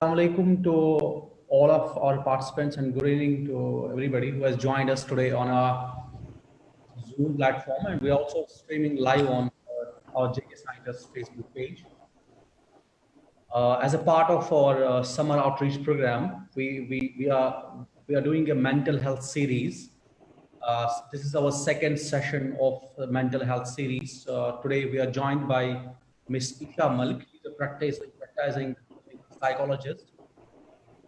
Assalamualaikum to all of our participants and good evening to everybody who has joined us today on our Zoom platform, and we're also streaming live on our JK Scientist Facebook page. As a part of our summer outreach program, we are doing a mental health series. This is our second session of the mental health series. Today we are joined by Miss Isha Malik. She's a practicing psychologist.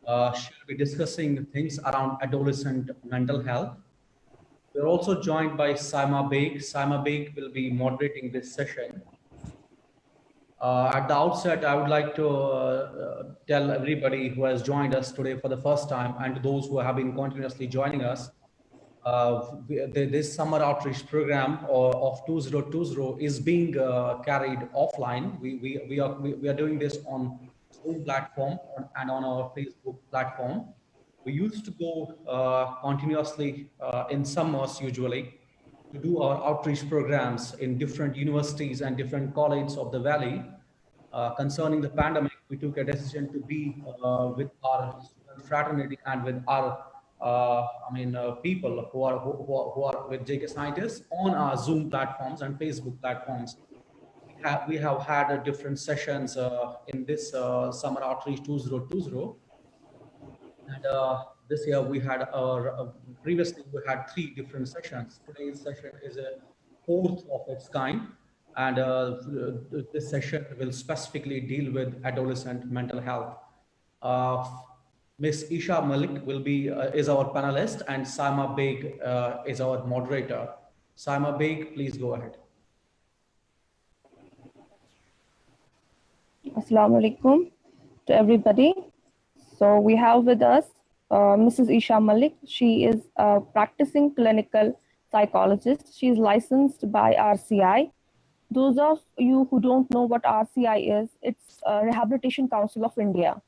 She'll be discussing things around adolescent mental health. We're also joined by Saima Baig. Saima Baig will be moderating this session. At the outset, I would like to tell everybody who has joined us today for the first time and to those who have been continuously joining us, this summer outreach program of 2020 is being carried offline. We are doing this on Zoom platform and on our Facebook platform. We used to go continuously in summers usually to do our outreach programs in different universities and different colleges of the valley. Concerning the pandemic, we took a decision to be with our student fraternity and with our people who are with JK Scientists on our Zoom platforms and Facebook platforms. We have had different sessions in this summer outreach 2020, and this year we had previously we had 3 different sessions. Today's session is a fourth of its kind, and this session will specifically deal with adolescent mental health. Miss Isha Malik will be is our panelist, and Saima Baig is our moderator. Saima Baig, please go ahead. Assalamu alaikum to everybody. So we have with us Mrs. Isha Malik. She is a practicing clinical psychologist. She is licensed by RCI. Those of you who don't know what RCI is, it's Rehabilitation Council of India.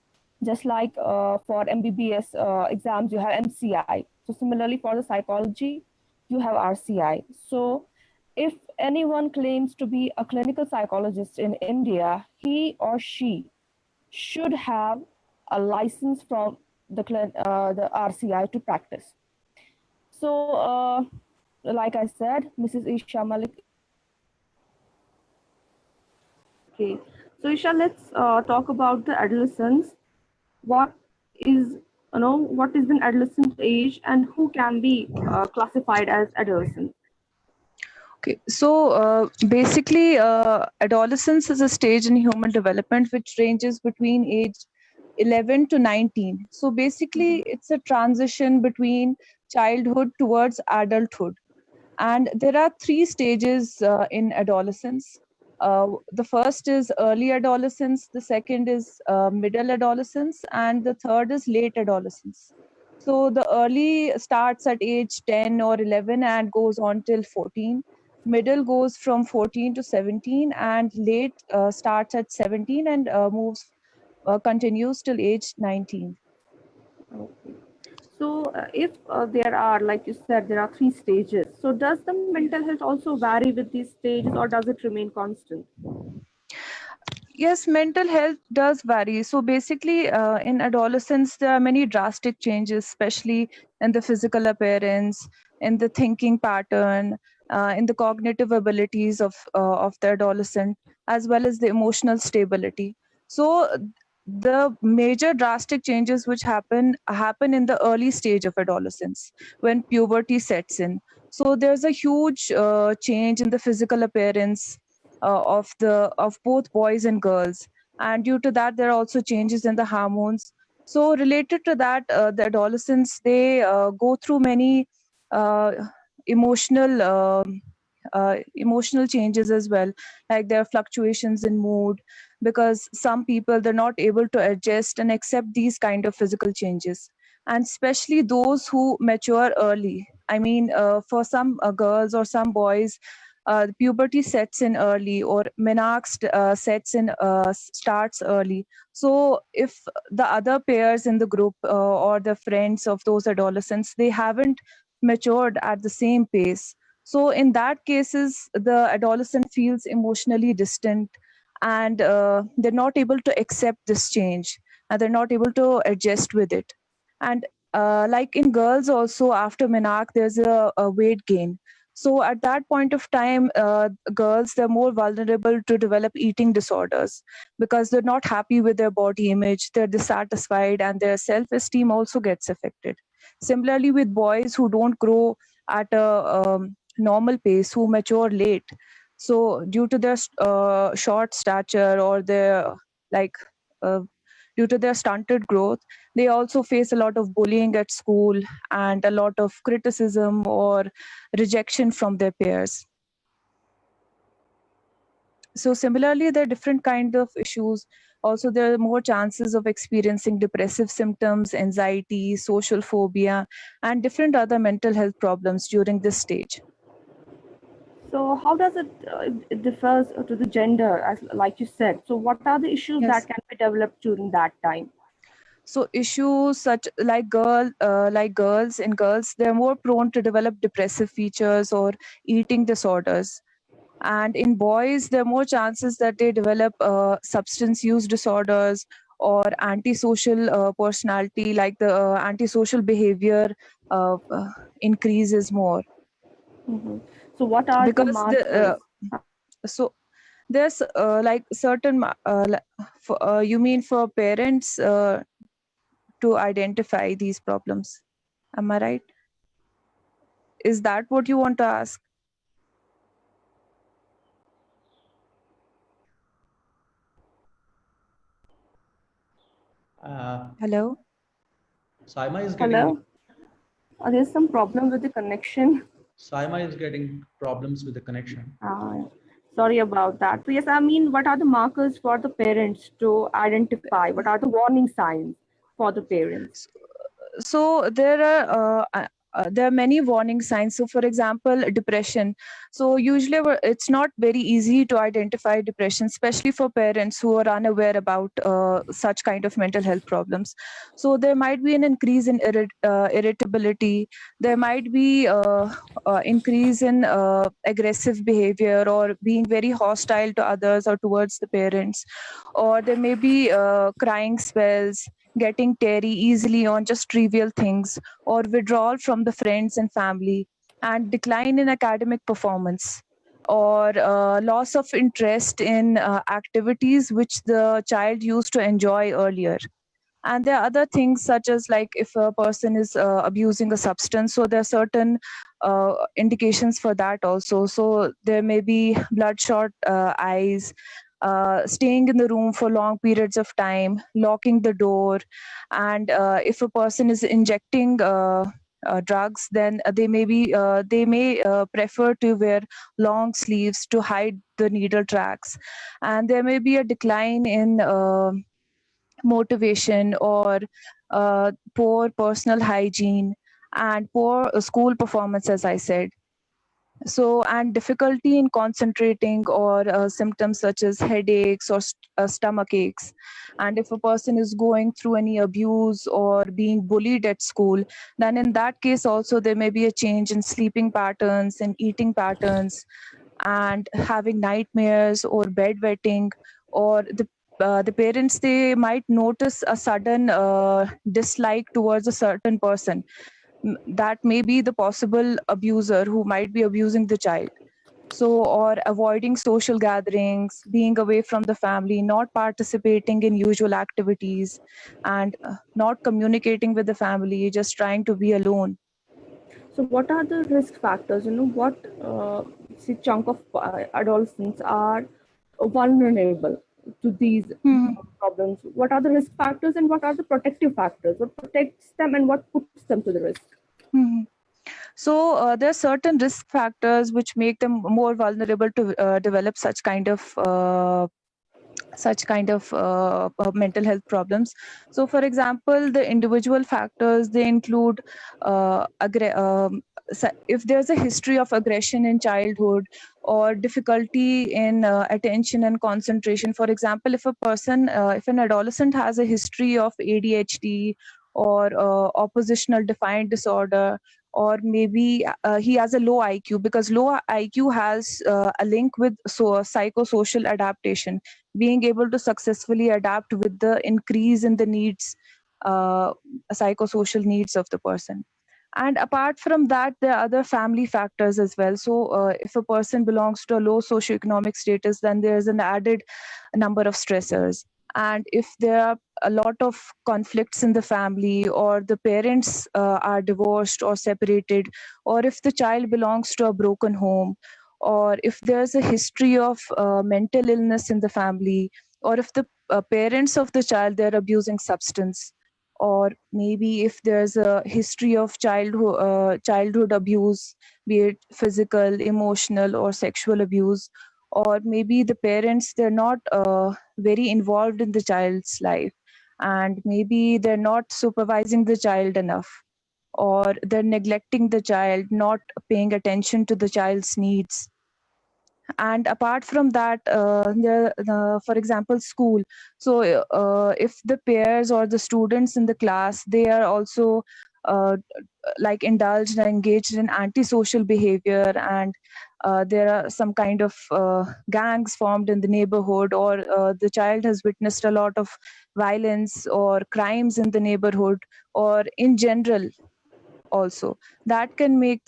Just like for MBBS exams, you have MCI. So similarly for the psychology, you have RCI. So if anyone claims to be a clinical psychologist in India, he or she should have a license from the RCI to practice. So like I said, Mrs. Isha Malik. Okay, so Isha, let's talk about the adolescence. What is an adolescent age and who can be classified as adolescent? Okay, so basically, adolescence is a stage in human development which ranges between age 11 to 19. So basically, it's a transition between childhood towards adulthood. And there are 3 stages in adolescence. The first is early adolescence, the second is middle adolescence, and the third is late adolescence. So the early starts at age 10 or 11 and goes on till 14. Middle goes from 14 to 17, and late starts at 17 and continues till age 19. Okay. So if there are, like you said, there are 3 stages. So does the mental health also vary with these stages, or does it remain constant? Yes, mental health does vary. So basically, in adolescence, there are many drastic changes, especially in the physical appearance, in the thinking pattern, in the cognitive abilities of the adolescent, as well as the emotional stability. So the major drastic changes which happen in the early stage of adolescence when puberty sets in. So there's a huge change in the physical appearance of both boys and girls, and due to that there are also changes in the hormones. So related to that, the adolescents, they go through many emotional changes as well, like there are fluctuations in mood, because some people, they're not able to adjust and accept these kind of physical changes, and especially those who mature early. I mean, for some girls or some boys, puberty sets in early, or menarche starts early. So if the other pairs in the group or the friends of those adolescents, they haven't matured at the same pace, so in that cases the adolescent feels emotionally distant, and they're not able to accept this change. and they're not able to adjust with it. And like in girls also, after menarche, there's a weight gain. So at that point of time, girls, they're more vulnerable to develop eating disorders because they're not happy with their body image, they're dissatisfied, and their self-esteem also gets affected. Similarly, with boys who don't grow at a normal pace, who mature late, so due to their short stature or their like uh, due to their stunted growth, they also face a lot of bullying at school and a lot of criticism or rejection from their peers. So similarly, there are different kind of issues. Also, there are more chances of experiencing depressive symptoms, anxiety, social phobia, and different other mental health problems during this stage. So how does it differs to the gender, as like you said? So what are the issues Yes. that can be developed during that time? So issues such like girls, in girls, they're more prone to develop depressive features or eating disorders. And in boys, there are more chances that they develop substance use disorders or antisocial personality, like the antisocial behavior increases more. Mhm. So what are the Because markers? so there's like certain you mean for parents to identify these problems, am I right? Is that what you want to ask? Hello? Saima is getting Hello? There's some problem with the connection. Saima is getting problems with the connection. Sorry about that. So yes, I mean, what are the markers for the parents to identify? What are the warning signs for the parents? So there are many warning signs. So for example, depression. So usually it's not very easy to identify depression, especially for parents who are unaware about such kind of mental health problems. So there might be an increase in irritability. There might be increase in aggressive behavior or being very hostile to others or towards the parents, or there may be crying spells, getting teary easily on just trivial things, or withdrawal from the friends and family, and decline in academic performance, or loss of interest in activities which the child used to enjoy earlier. And there are other things such as like if a person is abusing a substance, so there are certain indications for that also. So there may be bloodshot eyes, staying in the room for long periods of time, locking the door, and if a person is injecting drugs, then they may prefer to wear long sleeves to hide the needle tracks, and there may be a decline in motivation, or poor personal hygiene, and poor school performance, as I said. So, and difficulty in concentrating, or symptoms such as headaches or stomach aches. And if a person is going through any abuse or being bullied at school, then in that case also there may be a change in sleeping patterns and eating patterns, and having nightmares or bedwetting, or the parents, they might notice a sudden dislike towards a certain person. That may be the possible abuser who might be abusing the child. So, or avoiding social gatherings, being away from the family, not participating in usual activities, and not communicating with the family, just trying to be alone. So what are the risk factors? What chunk of adolescents are vulnerable to these problems? What are the risk factors and what are the protective factors? What protects them and what puts them to the risk? Mhm. So there are certain risk factors which make them more vulnerable to develop such kind of mental health problems. So for example, the individual factors, they include if there's a history of aggression in childhood, or difficulty in attention and concentration. For example, if an adolescent has a history of ADHD, or oppositional defiant disorder, or maybe he has a low IQ, because low IQ has a link with psychosocial adaptation, being able to successfully adapt with the increase in the needs, psychosocial needs of the person. And apart from that, there are other family factors as well. So if a person belongs to a low socioeconomic status, then there's an added number of stressors. And if there are a lot of conflicts in the family, or the parents are divorced or separated, or if the child belongs to a broken home, or if there's a history of mental illness in the family, or if the parents of the child, they're abusing substance, or maybe if there's a history of childhood abuse, be it physical, emotional, or sexual abuse, or maybe the parents, they're not very involved in the child's life, and maybe they're not supervising the child enough, or they're neglecting the child, not paying attention to the child's needs. And apart from that, for example, school. So if the peers or the students in the class, they are also like indulged and engaged in antisocial behavior, and there are some kind of gangs formed in the neighborhood, or the child has witnessed a lot of violence or crimes in the neighborhood, or in general also, that can make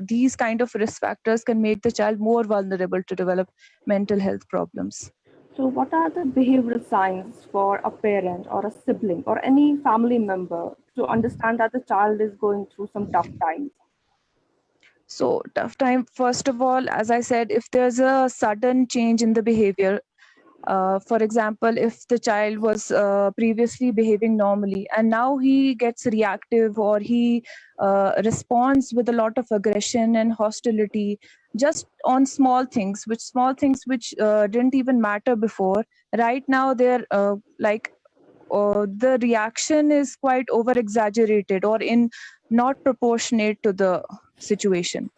these kind of risk factors can make the child more vulnerable to develop mental health problems. So, what are the behavioral signs for a parent or a sibling or any family member to understand that the child is going through some tough times? So, tough time, first of all, as I said, if there's a sudden change in the behavior, for example, if the child was previously behaving normally and now he gets reactive, or he responds with a lot of aggression and hostility just on small things which didn't even matter before. Right now, they're the reaction is quite over exaggerated or in not proportionate to the situation.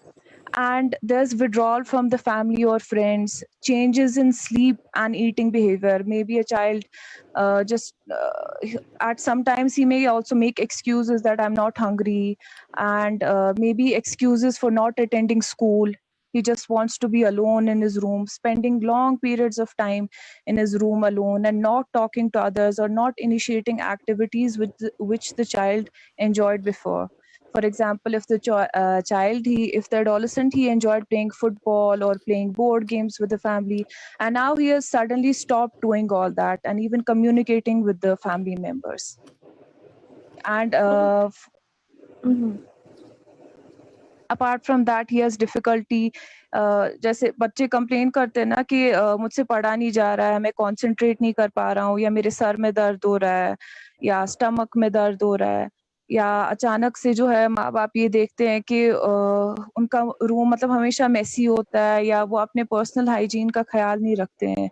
And there's withdrawal from the family or friends, changes in sleep and eating behavior. Maybe a child just at sometimes he may also make excuses that I'm not hungry, and maybe excuses for not attending school. He just wants to be alone in his room, spending long periods of time in his room alone, and not talking to others, or not initiating activities which the child enjoyed before. For example, if the if the adolescent, he enjoyed playing football or playing board games with the family, and now he has suddenly stopped doing all that and even communicating with the family members. And apart from that, he has difficulty. जैसे बच्चे complain करते हैं ना कि मुझसे पढ़ा नहीं जा रहा है, मैं कॉन्सेंट्रेट नहीं कर पा रहा हूँ, या मेरे सर में दर्द हो रहा है, या स्टमक में दर्द हो रहा है, या अचानक से जो है माँ बाप ये देखते हैं कि उनका रूम मतलब हमेशा मेसी होता है, या वो अपने पर्सनल हाइजीन का ख्याल नहीं रखते हैं।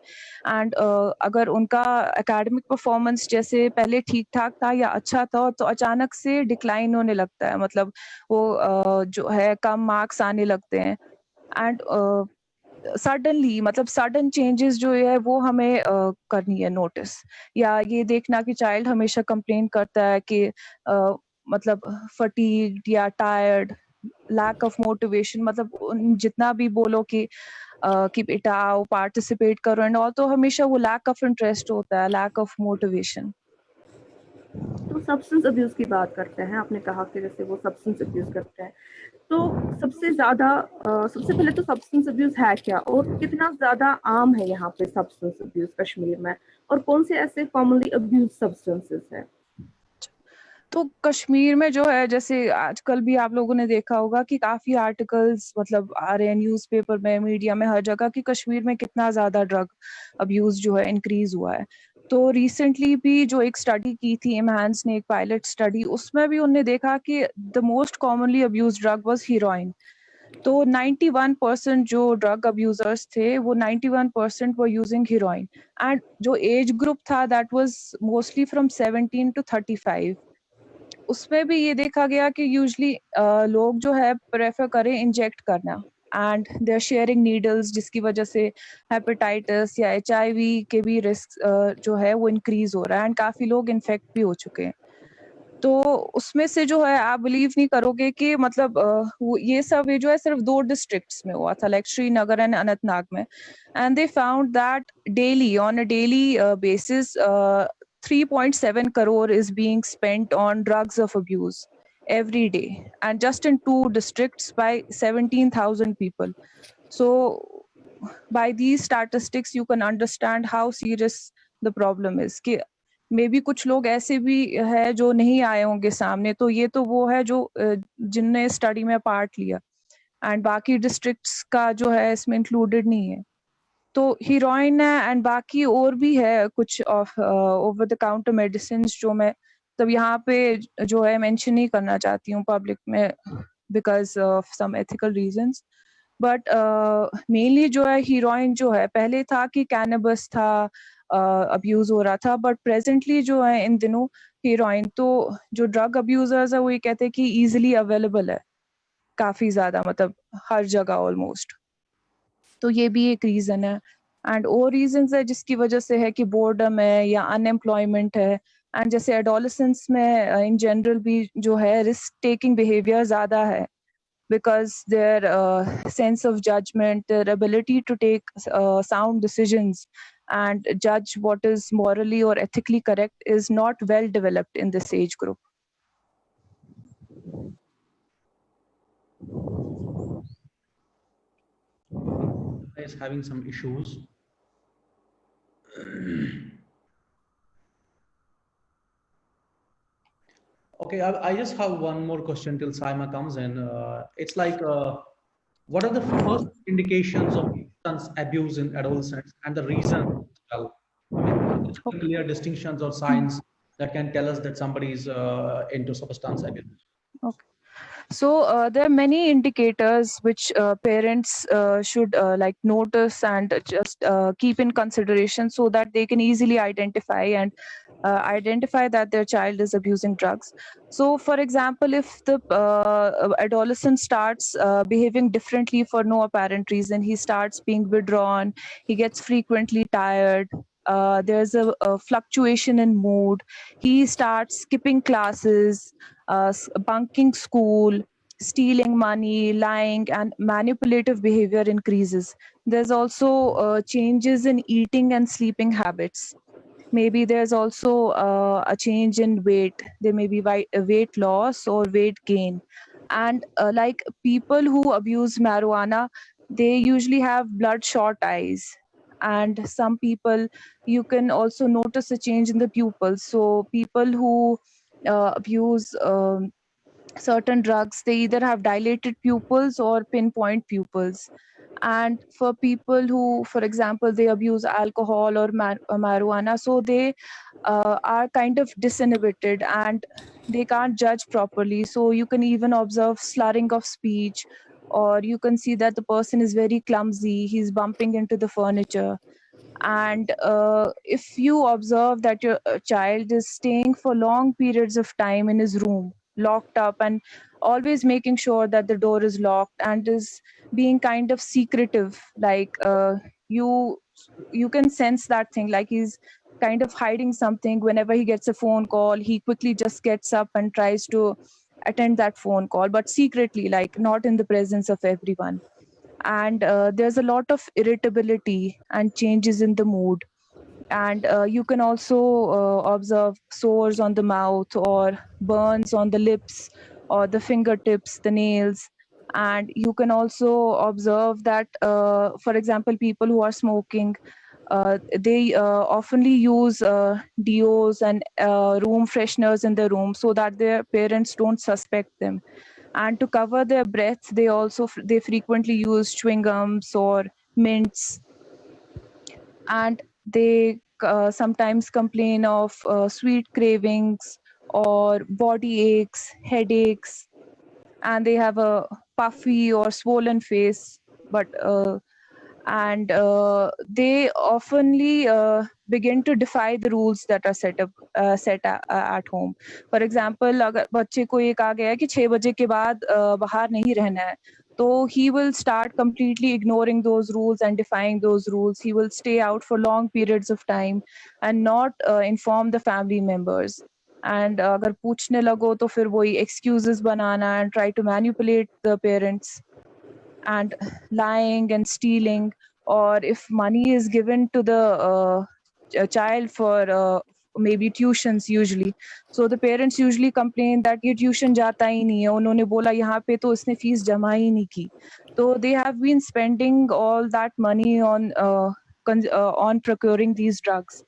एंड अगर उनका एकेडमिक परफॉर्मेंस जैसे पहले ठीक ठाक था या अच्छा था, तो अचानक से डिक्लाइन होने लगता है, मतलब वो जो है कम मार्क्स आने लगते हैं। एंड सडनली मतलब सडन चेंजेस जो है वो हमें करनी है नोटिस, या ये देखना कि चाइल्ड हमेशा कंप्लेन करता है कि मतलब फटीग्ड या टायर्ड, लैक ऑफ मोटिवेशन, मतलब जितना भी बोलो कि बेटा आओ पार्टिसिपेट करो एंड ऑल, तो हमेशा वो लैक ऑफ इंटरेस्ट होता है, लैक ऑफ मोटिवेशन। तो सब्सटेंस अब्यूज की बात करते हैं, आपने कहा कि जैसे वो सब्सटेंस अब्यूज करते हैं, तो सबसे पहले तो सब्सटेंस अब्यूज है क्या, और कितना ज्यादा आम है यहाँ पे सब्सटेंस अब्यूज कश्मीर में, और कौन से ऐसे कॉमनली अब्यूज सब्सटेंसेस हैं? तो कश्मीर में जो है, जैसे आजकल भी आप लोगों ने देखा होगा कि काफी आर्टिकल्स मतलब आ रहे हैं न्यूज़पेपर में, मीडिया में, हर जगह कि कश्मीर में कितना ज्यादा ड्रग अब्यूज जो है इंक्रीज हुआ है। तो रिसेंटली भी जो एक स्टडी की थी इमहांस ने, एक पायलट स्टडी, उसमें भी उन्होंने देखा कि the most commonly abuse drug was heroine. तो 91% जो ड्रग अब्यूजर्स थे वो 91% वर यूजिंग हीरोइन, एंड जो एज ग्रुप था that was mostly from 17 to 35। उसमें भी ये देखा गया कि यूजली लोग जो है प्रेफर करें इंजेक्ट करना, and they are sharing needles, जिसकी वजह से हेपेटाइटिस या HIV के भी रिस्क जो है वो इंक्रीज हो रहा है, एंड काफी लोग इन्फेक्ट भी हो चुके हैं। तो उसमें से जो है आप बिलीव नहीं करोगे कि मतलब ये सब ये जो है सिर्फ 2 डिस्ट्रिक्ट्स में हुआ था, लाइक श्रीनगर एंड अनंतनाग में. And they found that daily on a daily basis 3.7 crore is being spent on drugs of abuse every day, and just in 2 districts by 17,000 people. So by these statistics you can understand how serious the problem is. कि may be कुछ लोग ऐसे भी है जो नहीं आए होंगे सामने, तो ये तो वो है जो जिनने स्टडी में पार्ट लिया, एंड बाकी डिस्ट्रिक्ट्स का जो है इसमें इंक्लूडेड नहीं है. तो हीरोइन है एंड बाकी और भी है कुछ of over the counter medicine जो मैं तब यहाँ पे जो है मेंशन नहीं करना चाहती हूँ पब्लिक में because of some ethical reasons. But mainly जो है हीरोइन जो है, पहले था कि कैनबस था अब्यूज हो रहा था, बट प्रेजेंटली जो है इन दिनों हीरोइन, तो जो ड्रग अब्यूजर्स है वो ये कहते हैं कि इजीली अवेलेबल है काफी ज्यादा, मतलब हर जगह ऑलमोस्ट. तो ये भी एक रीजन है. एंड और रीजंस है जिसकी वजह से है कि बोर्डम है या अनएम्प्लॉयमेंट है. एंड जैसे एडोलेसेंस में इन जनरल भी जो है रिस्क टेकिंग बिहेवियर ज्यादा है, because their sense of judgment, their ability to take sound decisions and judge what is morally or ethically correct is not well developed in this age group. Is having some issues. Okay, I just have one more question till Saima comes in. It's like, what are the first indications of substance abuse in adolescents and the reason as well? I mean, clear distinctions or signs that can tell us that somebody is into substance abuse. Okay. So there are many indicators which parents should like notice and just keep in consideration so that they can easily identify and identify that their child is abusing drugs. So for example, if the adolescent starts behaving differently for no apparent reason, he starts being withdrawn, he gets frequently tired, there's a fluctuation in mood, he starts skipping classes, bunking school, stealing money, lying, and manipulative behavior increases. There's also changes in eating and sleeping habits. Maybe there's also a change in weight. There may be weight loss or weight gain. And like people who abuse marijuana, they usually have bloodshot eyes. And some people, you can also notice a change in the pupils. So people who abuse certain drugs, they either have dilated pupils or pinpoint pupils. And for people who, for example, they abuse alcohol or marijuana, so they are kind of disinhibited and they can't judge properly. So you can even observe slurring of speech, or you can see that the person is very clumsy, he's bumping into the furniture. And if you observe that your child is staying for long periods of time in his room locked up and always making sure that the door is locked and is being kind of secretive, like you can sense that thing, like he's kind of hiding something. Whenever he gets a phone call, he quickly just gets up and tries to attend that phone call, but secretly, like not in the presence of everyone. And there's a lot of irritability and changes in the mood. And you can also observe sores on the mouth or burns on the lips or the fingertips, the nails. And you can also observe that, for example, people who are smoking, they oftenly use deos and room fresheners in the room so that their parents don't suspect them. And to cover their breath, they frequently use chewing gums or mints. And they sometimes complain of sweet cravings or body aches, headaches, and they have a puffy or swollen face. But and they oftenly begin to defy the rules that are set at home. For example, अगर बच्चे को ये कहा गया है कि 6 बजे के बाद बाहर नहीं रहना है, so he will start completely ignoring those rules and defying those rules. He will stay out for long periods of time and not inform the family members. and अगर पूछने लगो तो फिर वही excuses banana and try to manipulate the parents and lying and stealing, or if money is given to the a child for maybe tuitions usually, so the parents usually complain that ये tuition जाता ही नहीं है, उन्होंने बोला यहाँ पे तो इसने फीस जमा ही नहीं की. So they have been spending all that money on procuring these drugs.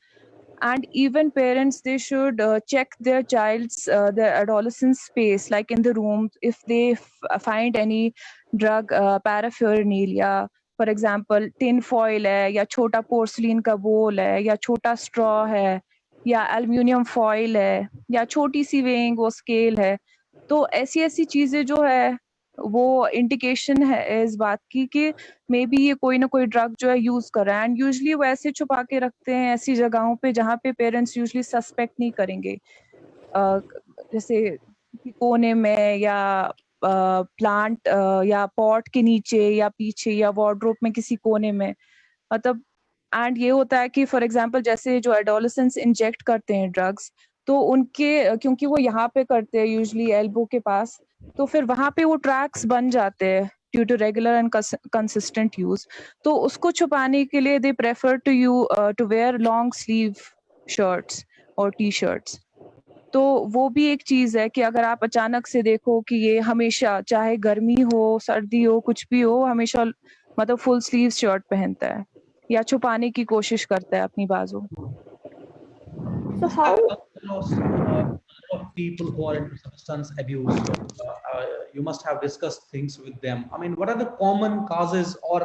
And even parents, they should check their child's their adolescent space, like in the room, if they find any drug paraphernalia, for example tin foil है, या छोटा porcelain का bowl है, या छोटा straw है, या aluminium foil है, या छोटी सी weighing वो scale है. तो ऐसी ऐसी चीजें जो है वो इंडिकेशन है इस बात की कि मे बी ये कोई ना कोई ड्रग जो है यूज कर रहा है. एंड यूजली वो ऐसे छुपा के रखते हैं ऐसी जगहों पे जहाँ पे पेरेंट्स यूजली सस्पेक्ट नहीं करेंगे, जैसे कोने में या प्लांट या पॉट के नीचे या पीछे या वार्डरोब में किसी कोने में, मतलब. एंड ये होता है कि फॉर एग्जांपल जैसे जो एडोलेसेंट्स इंजेक्ट करते हैं ड्रग्स, तो उनके क्योंकि वो यहाँ पे करते हैं यूजली एल्बो के पास, तो फिर वहां पे वो ट्रैक्स बन जाते हैं due to regular and consistent use. तो उसको छुपाने के लिए they prefer to wear long sleeve shirts और टी शर्ट्स. तो वो भी एक चीज है कि अगर आप अचानक से देखो कि ये हमेशा चाहे गर्मी हो सर्दी हो कुछ भी हो हमेशा मतलब फुल स्लीव शर्ट पहनता है या छुपाने की कोशिश करता है अपनी बाजू. So how of people who are into substance abuse, you must have discussed things with them. I mean, what are the common causes or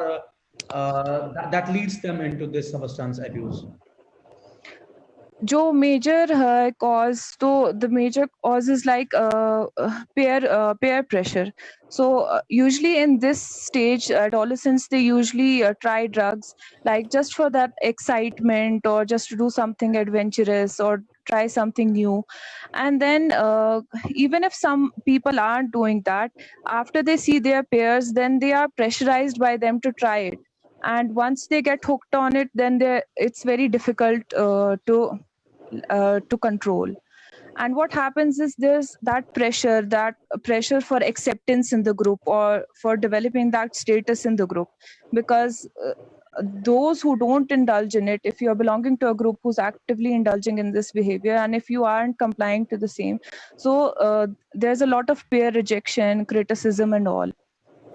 that leads them into this substance abuse? जो major है cause, तो the major cause is like peer pressure. So usually in this stage adolescents, they usually try drugs like just for that excitement or just to do something adventurous or try something new. And then even if some people aren't doing that, after they see their peers, then they are pressurized by them to try it. And once they get hooked on it, then it's very difficult to control. And what happens is there's that pressure for acceptance in the group or for developing that status in the group, because those who don't indulge in it, if you're belonging to a group who's actively indulging in this behavior and if you aren't complying to the same, so there's a lot of peer rejection, criticism and all.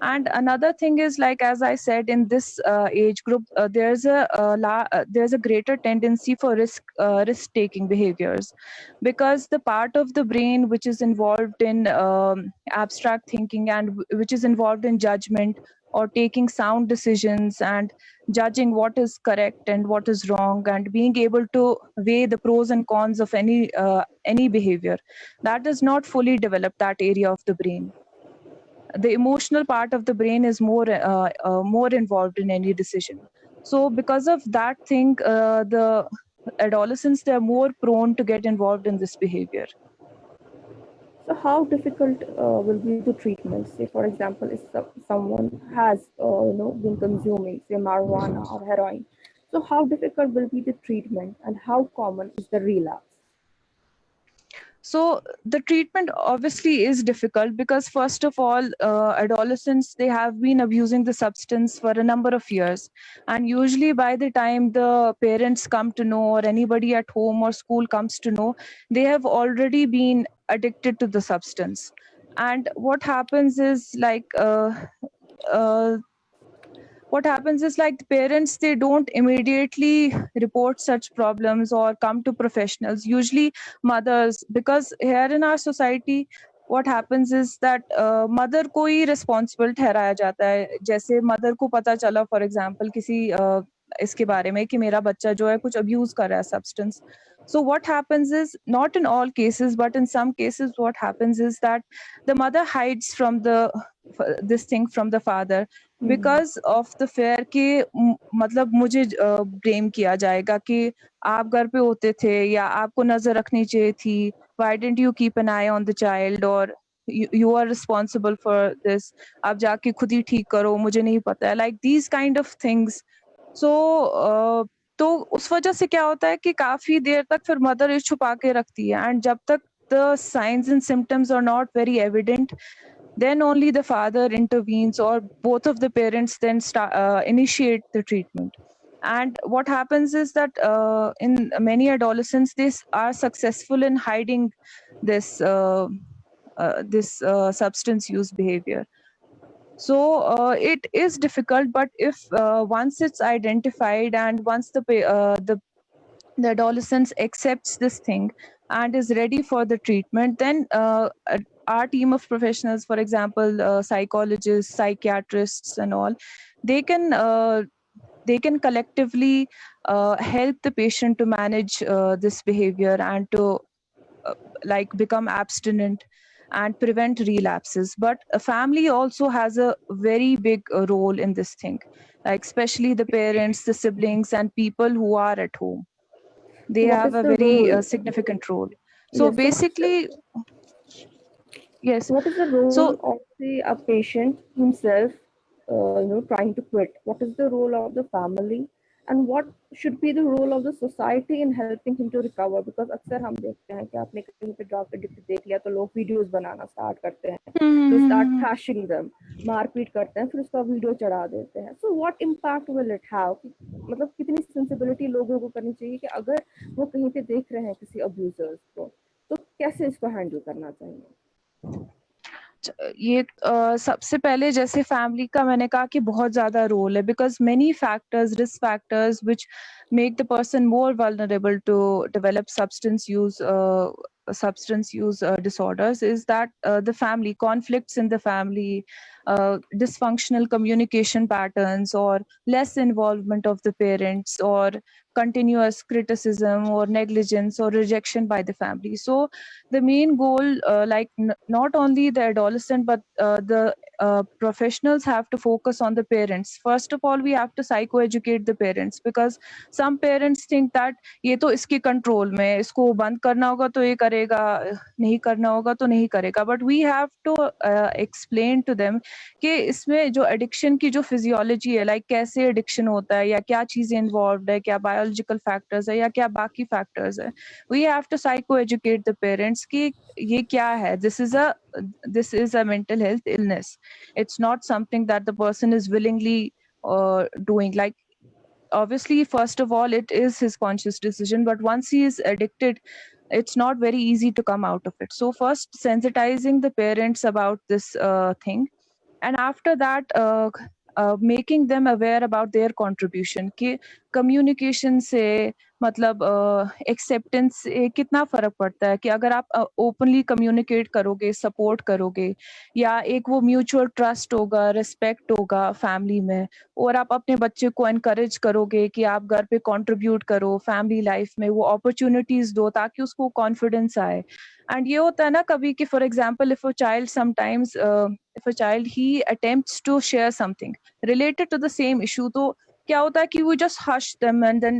And another thing is, like as I said, in this age group, there's a greater tendency for risk taking behaviors, because the part of the brain which is involved in abstract thinking and which is involved in judgment or taking sound decisions and judging what is correct and what is wrong and being able to weigh the pros and cons of any behavior, that is not fully developed, that area of the brain. The emotional part of the brain is more involved in any decision. So because of that thing, the adolescents, they are more prone to get involved in this behavior. So how difficult will be the treatment? Say, for example, if someone has been consuming, say, marijuana or heroin, so how difficult will be the treatment and how common is the relapse? So the treatment obviously is difficult because first of all, adolescents, they have been abusing the substance for a number of years. And usually by the time the parents come to know or anybody at home or school comes to know, they have already been addicted to the substance. And what happens is like, the parents, they don't immediately report such problems or come to professionals, usually mothers, because here in our society what happens is that mother को ही responsible ठहराया जाता है. जैसे mother को पता चला for example किसी इसके बारे में कि मेरा बच्चा जो है कुछ abuse कर रहा है substance. So what happens is, not in all cases, but in some cases what happens is that the mother hides from this thing from the father because of the fear कि मतलब मुझे blame किया जाएगा कि आप घर पे होते थे या आपको नजर रखनी चाहिए थी, why didn't you keep an eye on the child, or you are responsible for this, आप जाके खुद ही ठीक करो, मुझे नहीं पता है, like these kind of things. So तो उस वजह से क्या होता है कि काफी देर तक फिर मदर छुपा के रखती है, एंड जब तक the signs and symptoms are not very evident, then only the father intervenes, or both of the parents then initiate the treatment. And what happens is that in many adolescents, they are successful in hiding this substance use behavior. So it is difficult, but if once it's identified and once the adolescent accepts this thing and is ready for the treatment, then our team of professionals, for example, psychologists, psychiatrists, and all, they can collectively help the patient to manage this behavior and to like become abstinent and prevent relapses. But a family also has a very big role in this thing, like especially the parents, the siblings, and people who are at home. They What have is a the very role? significant role. So Yes. So basically, yes. what is the role So of a patient himself, trying to quit? What is the role of the family, and what should be the role of the society in helping him to recover? Because अक्सर हम देखते हैं कि आपने कहीं पे drug addict देख लिया तो लोग वीडियोस बनाना स्टार्ट करते हैं, तो स्टार्ट थ्रैशिंग देम, मारपीट करते हैं, फिर उसका वीडियो चढ़ा देते हैं. So what impact will it have? मतलब कितनी सेंसिबिलिटी लोगों को करनी चाहिए कि अगर वो कहीं पे देख रहे हैं किसी अब्यूजर्स को, तो कैसे इसको हैंडल करना चाहिए? ये सबसे पहले जैसे फैमिली का मैंने कहा कि बहुत ज्यादा रोल है, because many factors, risk factors which make the person more vulnerable to develop substance use disorders is that the family conflicts in the family, dysfunctional communication patterns, or less involvement of the parents, or continuous criticism or negligence or rejection by the family. So the main goal, not only the adolescent but the professionals have to focus on the parents. First of all, we have to psychoeducate the parents, because some parents think that ये तो इसके control में, इसको बंद करना होगा तो ये करेगा, नहीं करना होगा तो नहीं करेगा. But we have to explain to them कि इसमें जो एडिक्शन की जो फिजियोलॉजी है, लाइक कैसे एडिक्शन होता है, या क्या चीजें इन्वॉल्व है, क्या बायोलॉजिकल फैक्टर्स है, या क्या बाकी फैक्टर्स है. We have to psycho educate the parents कि ये क्या है. this is a mental health illness. It's not something that the person is willingly doing. Like, obviously, first of all, it is his conscious decision, but once he is addicted, it's not very easy to come out of it. So first, sensitizing the parents about this thing, and after that, making them aware about their contribution. कि communication से मतलब acceptance से कितना फर्क पड़ता है, कि अगर आप openly communicate करोगे, support करोगे, या एक वो mutual trust होगा, respect होगा family में, और आप अपने बच्चे को encourage करोगे कि आप घर पे contribute करो, family life में वो opportunities दो ताकि उसको confidence आए. And ये होता है ना कभी कि for example, if a child sometimes if a child he attempts to share something related to the same issue, तो क्या होता है कि we just hush them and then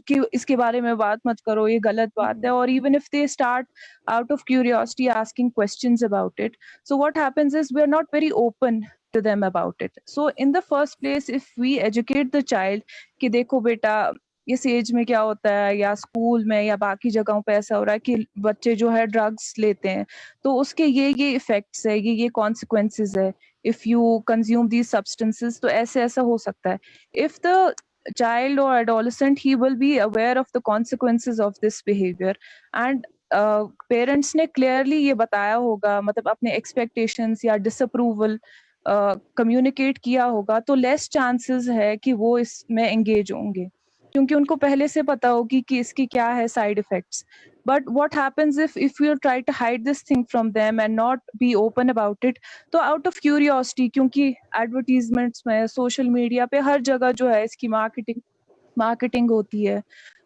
कि इसके बारे में बात मत करो, ये गलत बात है. Or even if they start out of curiosity asking questions about it, so what happens is we are not very open to them about it. So in the first place, if we educate the child कि देखो बेटा इस as में क्या होता है, या school में या बाकी जगहों पे ऐसा हो रहा है कि बच्चे जो है ड्रग्स लेते हैं, तो उसके ये इफेक्ट्स है, ये कॉन्सिक्वेंसेस है. If you consume these substances तो ऐसा हो सकता है. If the child or adolescent, he will be aware of the consequences of this behavior, and parents ने क्लियरली ये बताया होगा, मतलब अपने एक्सपेक्टेशंस या डिसअप्रूवल कम्युनिकेट किया होगा, तो लेस चांसेस है कि वो इसमें एंगेज होंगे, क्योंकि उनको पहले से पता होगी कि इसकी क्या है side effects. But what happens if you try to hide this thing from them and not be open about it, तो आउट ऑफ क्यूरियोसिटी, क्योंकि एडवर्टीजमेंट्स में, सोशल मीडिया पे हर जगह जो है इसकी मार्केटिंग होती है,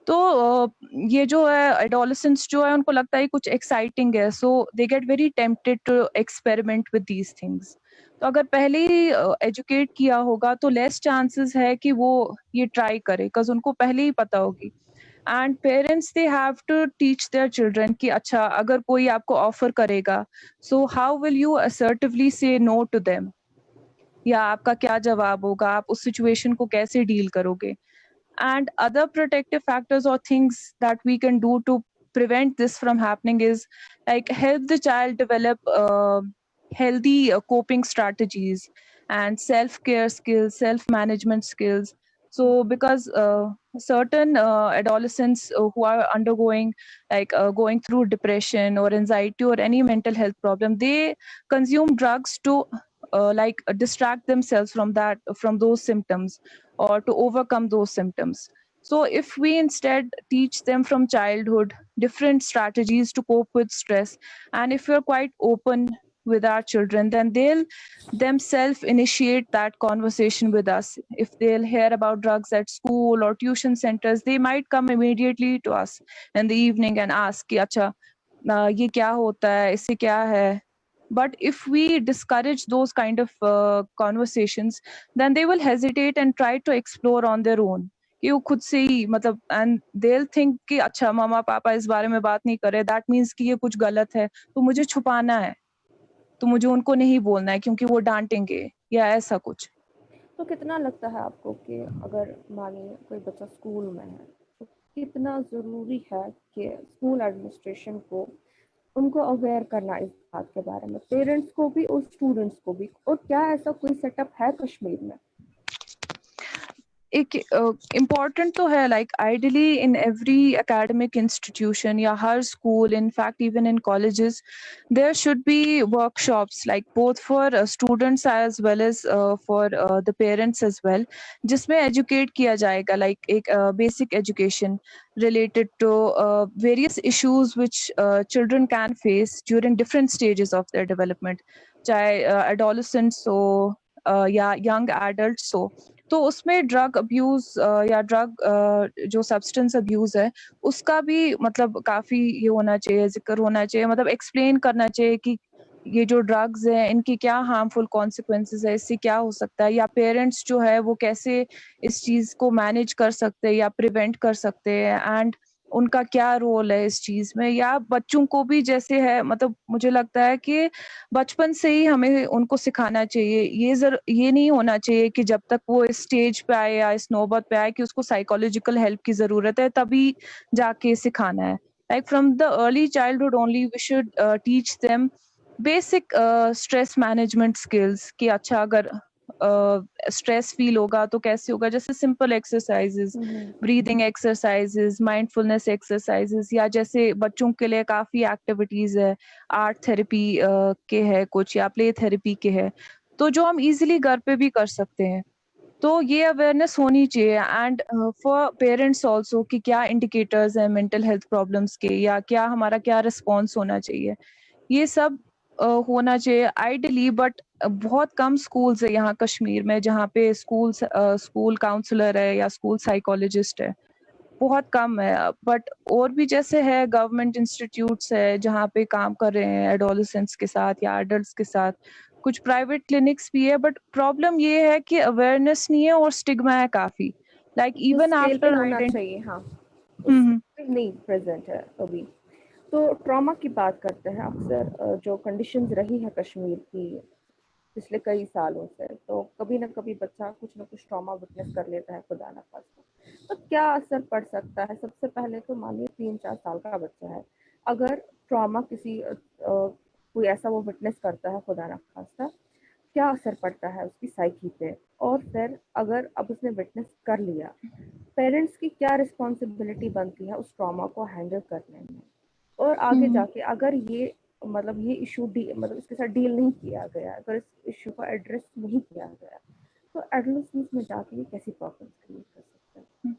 तो ये जो है एडोलेसेंट्स जो है उनको लगता है कुछ एक्साइटिंग है, so they get very tempted to experiment with these things. तो अगर पहले ही एजुकेट किया होगा तो लेस चांसेस है कि वो ये ट्राई करे, बिकॉज उनको पहले ही पता होगी. And parents they have to teach their children कि अच्छा अगर कोई आपको ऑफर करेगा, so how will you assertively say no to them, या आपका क्या जवाब होगा, आप उस सिचुएशन को कैसे डील करोगे. And other protective factors or things that we can do to prevent this from happening is like help the child develop healthy coping strategies and self-care skills, self-management skills. So because certain adolescents who are undergoing going through depression or anxiety or any mental health problem, they consume drugs to distract themselves from those symptoms or to overcome those symptoms. So if we instead teach them from childhood different strategies to cope with stress, and if we're quite open with our children, then they'll themselves initiate that conversation with us. If they'll hear about drugs at school or tuition centers, they might come immediately to us in the evening and ask कि अच्छा ये क्या होता है, इससे क्या है. But if we discourage those kind of conversations, then they will hesitate and try to explore on their own. कि वो खुद से ही मतलब, and they'll think कि अच्छा मामा पापा इस बारे में बात नहीं कर रहे, that means कि ये कुछ गलत है, तो मुझे छुपाना है, तो मुझे उनको नहीं बोलना है क्योंकि वो डांटेंगे या ऐसा कुछ. तो कितना लगता है आपको कि अगर मानिए कोई बच्चा स्कूल में है, तो कितना ज़रूरी है कि स्कूल एडमिनिस्ट्रेशन को उनको अवेयर करना इस बात के बारे में, पेरेंट्स को भी और स्टूडेंट्स को भी, और क्या ऐसा कोई सेटअप है कश्मीर में? एक इम्पॉर्टेंट तो है, like ideally in every academic institution या हर school, in fact even in colleges, there should be workshops like both for students as well as for the parents as well, जिसमें एजुकेट किया जाएगा, लाइक एक basic education related to various issues which children can face during different stages of their development, चाहे adolescents हो या young adults हो. तो उसमें ड्रग अब्यूज या ड्रग जो सब्सटेंस अब्यूज है उसका भी मतलब काफी ये होना चाहिए, जिक्र होना चाहिए, मतलब एक्सप्लेन करना चाहिए कि ये जो ड्रग्स हैं इनकी क्या हार्मफुल कॉन्सिक्वेंसेस है, इससे क्या हो सकता है, या पेरेंट्स जो है वो कैसे इस चीज को मैनेज कर सकते हैं या प्रिवेंट कर सकते हैं, एंड उनका क्या रोल है इस चीज में. या बच्चों को भी जैसे है, मतलब मुझे लगता है कि बचपन से ही हमें उनको सिखाना चाहिए. ये नहीं होना चाहिए कि जब तक वो इस स्टेज पे आए या इस नौबत पे आए कि उसको साइकोलॉजिकल हेल्प की जरूरत है तभी जाके सिखाना है. Like from the early childhood only we should teach them basic stress management skills कि अच्छा अगर स्ट्रेस फील होगा तो कैसे होगा, जैसे simple exercises, breathing exercises, mindfulness exercises, या जैसे बच्चों के लिए काफी एक्टिविटीज है, आर्ट थेरेपी के है कुछ, या प्ले थेरेपी के है, तो जो हम इजीली घर पे भी कर सकते हैं. तो ये अवेयरनेस होनी चाहिए. एंड फॉर पेरेंट्स ऑल्सो कि क्या इंडिकेटर्स हैं मेंटल हेल्थ प्रॉब्लम्स के, या क्या हमारा क्या रिस्पॉन्स होना चाहिए, ये सब होना चाहिए आइडियली. बट बहुत कम स्कूल्स है यहाँ कश्मीर में जहाँ पे स्कूल काउंसलर है या स्कूल साइकोलॉजिस्ट है, बहुत कम है. बट और भी जैसे है गवर्नमेंट इंस्टीट्यूट्स है जहाँ पे काम कर रहे हैं एडोलेसेंट्स के साथ या एडल्ट्स के साथ, कुछ प्राइवेट क्लिनिक्स भी है. बट प्रॉब्लम ये है कि अवेयरनेस नहीं है और स्टिग्मा है काफी, लाइक इवन आफ्टर होना चाहिए. हाँ, नहीं प्रेजेंट है अभी. तो ट्रॉमा की बात करते हैं अक्सर, जो कंडीशंस रही है कश्मीर की पिछले कई सालों से, तो कभी ना कभी बच्चा कुछ ना कुछ ट्रॉमा विटनेस कर लेता है, खुदा ना खास्ता. तो क्या असर पड़ सकता है? सबसे पहले तो मानिए 3-4 साल का बच्चा है, अगर ट्रॉमा किसी कोई ऐसा वो विटनेस करता है, खुदा ना खास्ता, क्या असर पड़ता है उसकी साइकी पे? और फिर अगर अब उसने विटनेस कर लिया, पेरेंट्स की क्या रिस्पॉन्सिबिलिटी बनती है उस ट्रॉमा को हैंडल करने में? और आगे जाके अगर ये मतलब ये इशू मतलब इसके साथ डील नहीं किया गया, अगर इस इशू को एड्रेस नहीं किया गया, तो एडोलेसेंस में जाके ये कैसी प्रॉब्लम्स क्रिएट कर सकते हैं?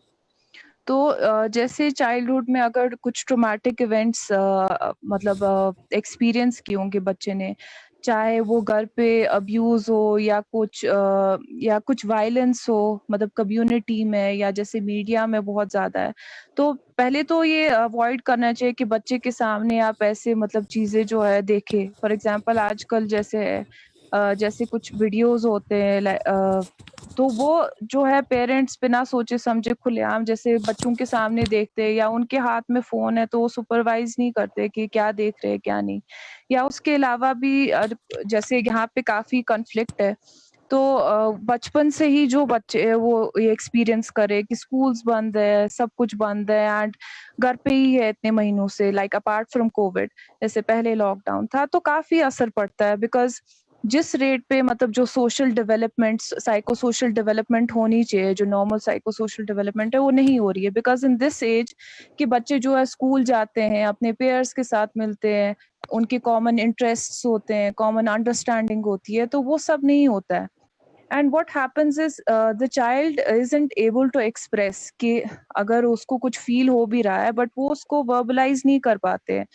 तो जैसे चाइल्डहुड में अगर कुछ ट्रोमेटिक इवेंट्स मतलब एक्सपीरियंस किए होंगे बच्चे ने, चाहे वो घर पे अब्यूज हो या कुछ वायलेंस हो, मतलब कम्युनिटी में या जैसे मीडिया में बहुत ज्यादा है, तो पहले तो ये अवॉइड करना चाहिए कि बच्चे के सामने आप ऐसे मतलब चीजें जो है देखे. फॉर एग्जांपल आजकल जैसे है जैसे कुछ वीडियोस होते हैं, तो वो जो है पेरेंट्स बिना सोचे समझे खुलेआम जैसे बच्चों के सामने देखते हैं, या उनके हाथ में फोन है तो वो सुपरवाइज नहीं करते कि क्या देख रहे हैं क्या नहीं. या उसके अलावा भी जैसे यहाँ पे काफी कॉन्फ्लिक्ट है, तो बचपन से ही जो बच्चे हैं वो ये एक्सपीरियंस करे कि स्कूल्स बंद है, सब कुछ बंद है एंड घर पे ही है इतने महीनों से, लाइक अपार्ट फ्रॉम कोविड, जैसे पहले लॉकडाउन था, तो काफी असर पड़ता है। बिकॉज जिस रेट पे मतलब जो social development, psycho social development होनी चाहिए, जो नॉर्मल साइको सोशल डेवलपमेंट है, वो नहीं हो रही है। बिकॉज इन दिस एज कि बच्चे जो है स्कूल जाते हैं, अपने पेयर्स के साथ मिलते हैं, उनके कॉमन इंटरेस्ट्स होते हैं, कॉमन अंडरस्टैंडिंग होती है, तो वो सब नहीं होता है। And what happens is the child isn't able to express कि अगर उसको कुछ फील हो भी रहा है, बट वो उसको वर्बलाइज नहीं कर पाते हैं